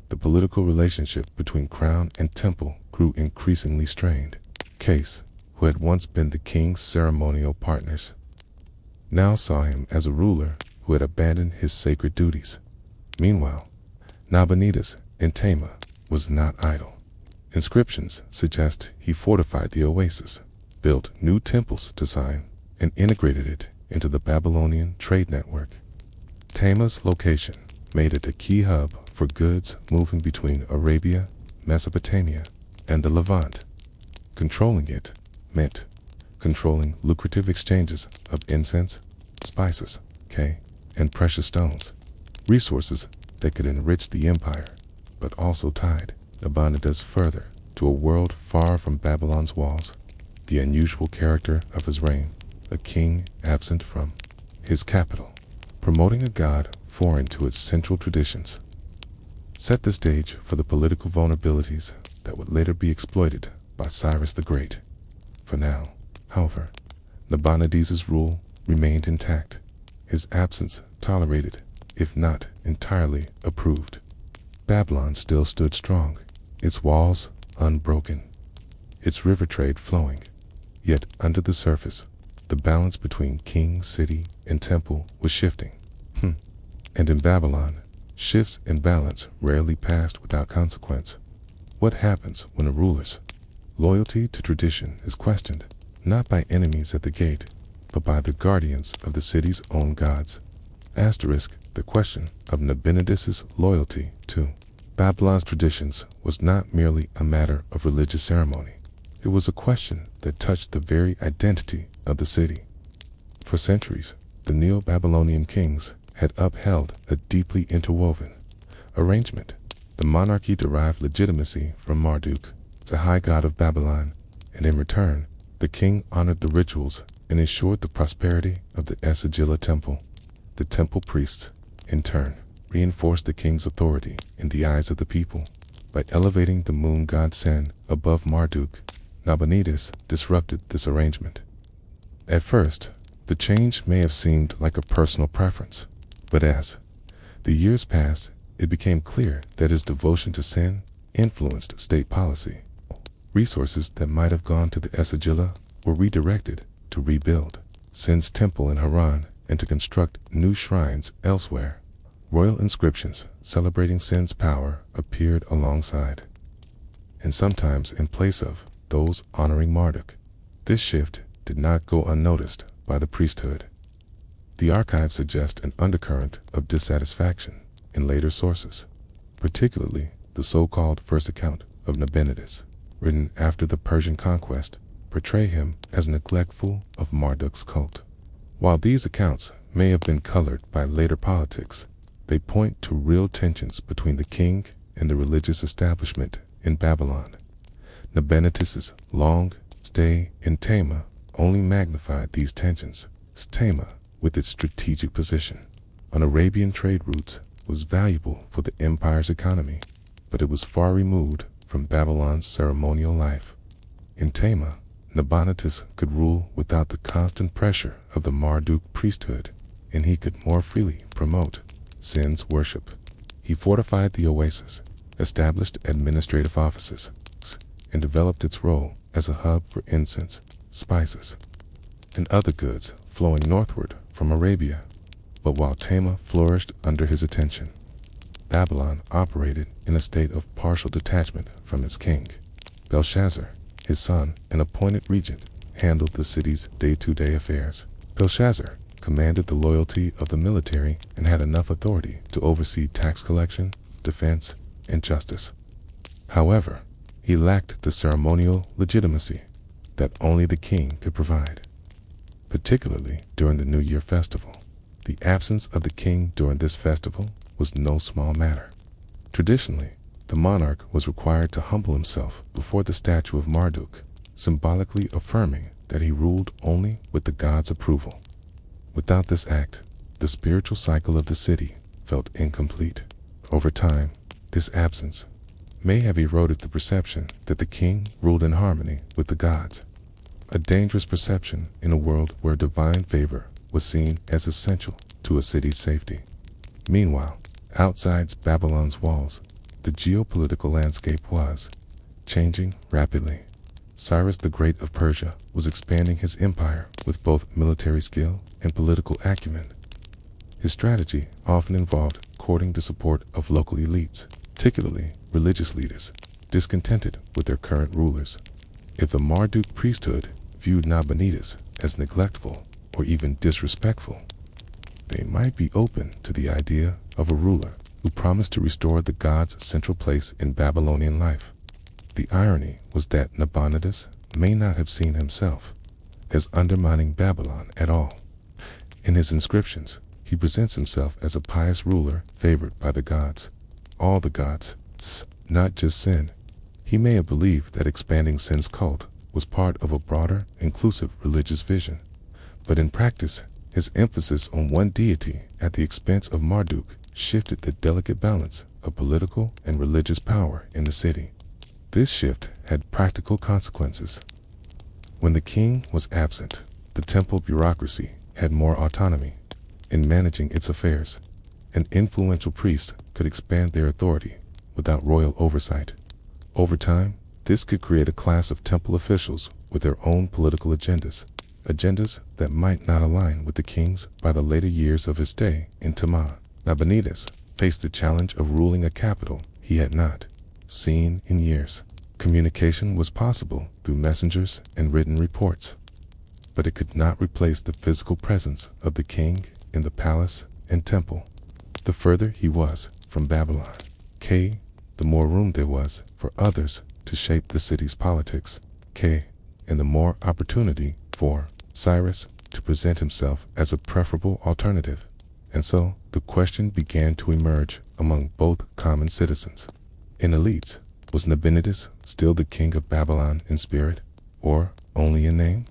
The political relationship between crown and temple grew increasingly strained. Case, who had once been the king's ceremonial partners, now saw him as a ruler who had abandoned his sacred duties. Meanwhile, Nabonidus in Tama was not idle. Inscriptions suggest he fortified the oasis, built new temples to Sin, and integrated it into the Babylonian trade network. Tama's location made it a key hub for goods moving between Arabia, Mesopotamia, and the Levant. Controlling it meant controlling lucrative exchanges of incense, spices, and precious stones, resources that could enrich the empire, but also tied Nabonidus further to a world far from Babylon's walls. The unusual character of his reign, a king absent from his capital, promoting a god foreign to its central traditions, set the stage for the political vulnerabilities that would later be exploited by Cyrus the Great. For now, however, Nabonidus' rule remained intact, his absence tolerated, if not entirely approved. Babylon still stood strong, its walls unbroken, its river trade flowing. Yet under the surface, the balance between king, city, and temple was shifting. And in Babylon, shifts in balance rarely passed without consequence. What happens when a ruler's loyalty to tradition is questioned, not by enemies at the gate, but by the guardians of the city's own gods? The question of Nabonidus' loyalty to Babylon's traditions was not merely a matter of religious ceremony. It was a question that touched the very identity of the city. For centuries, the Neo-Babylonian kings had upheld a deeply interwoven arrangement. The monarchy derived legitimacy from Marduk, the high god of Babylon, and in return, The king honored the rituals and ensured the prosperity of the Esagila temple. The temple priests, in turn, reinforced the king's authority in the eyes of the people. By elevating the moon god Sen above Marduk, Nabonidus disrupted this arrangement. At first, the change may have seemed like a personal preference, but as the years passed, it became clear that his devotion to Sen influenced state policy. Resources that might have gone to the Esagila were redirected to rebuild Sen's temple in Haran and to construct new shrines elsewhere. Royal inscriptions celebrating Sen's power appeared alongside, and sometimes in place of, those honoring Marduk. This shift did not go unnoticed by the priesthood. The archives suggest an undercurrent of dissatisfaction in later sources, particularly the so-called first account of Nabonidus, written after the Persian conquest, portray him as neglectful of Marduk's cult. While these accounts may have been colored by later politics, they point to real tensions between the king and the religious establishment in Babylon. Nabonidus's long stay in Tama only magnified these tensions. Tama, with its strategic position on Arabian trade routes, was valuable for the empire's economy, but it was far removed from Babylon's ceremonial life. In Tama, Nabonidus could rule without the constant pressure of the Marduk priesthood, and he could more freely promote Sen's worship. He fortified the oasis, established administrative offices, and developed its role as a hub for incense, spices, and other goods flowing northward from Arabia. But while Tama flourished under his attention, Babylon operated in a state of partial detachment from its king. Belshazzar, his son and appointed regent, handled the city's day-to-day affairs. Belshazzar commanded the loyalty of the military and had enough authority to oversee tax collection, defense, and justice. However, he lacked the ceremonial legitimacy that only the king could provide, particularly during the New Year festival. The absence of the king during this festival was no small matter. Traditionally, the monarch was required to humble himself before the statue of Marduk, symbolically affirming that he ruled only with the god's approval. Without this act, the spiritual cycle of the city felt incomplete. Over time, this absence may have eroded the perception that the king ruled in harmony with the gods, a dangerous perception in a world where divine favor was seen as essential to a city's safety. Meanwhile, outside Babylon's walls, the geopolitical landscape was changing rapidly. Cyrus the Great of Persia was expanding his empire with both military skill and political acumen. His strategy often involved courting the support of local elites, particularly religious leaders, discontented with their current rulers. If the Marduk priesthood viewed Nabonidus as neglectful or even disrespectful, they might be open to the idea of a ruler who promised to restore the god's central place in Babylonian life. The irony was that Nabonidus may not have seen himself as undermining Babylon at all. In his inscriptions, he presents himself as a pious ruler favored by the gods, all the gods, not just Sen. He may have believed that expanding Sen's cult was part of a broader, inclusive religious vision, but in practice, his emphasis on one deity at the expense of Marduk shifted the delicate balance of political and religious power in the city. This shift had practical consequences. When the king was absent, the temple bureaucracy had more autonomy in managing its affairs. An influential priest could expand their authority without royal oversight. Over time, this could create a class of temple officials with their own political agendas that might not align with the king's. By the later years of his stay in Tama, Nabonidus faced the challenge of ruling a capital he had not seen in years. Communication was possible through messengers and written reports, but it could not replace the physical presence of the king in the palace and temple. The further he was from Babylon, the more room there was for others to shape the city's politics, and the more opportunity for Cyrus to present himself as a preferable alternative. And so the question began to emerge among both common citizens and elites. Was Nabonidus still the king of Babylon in spirit, or Only a name?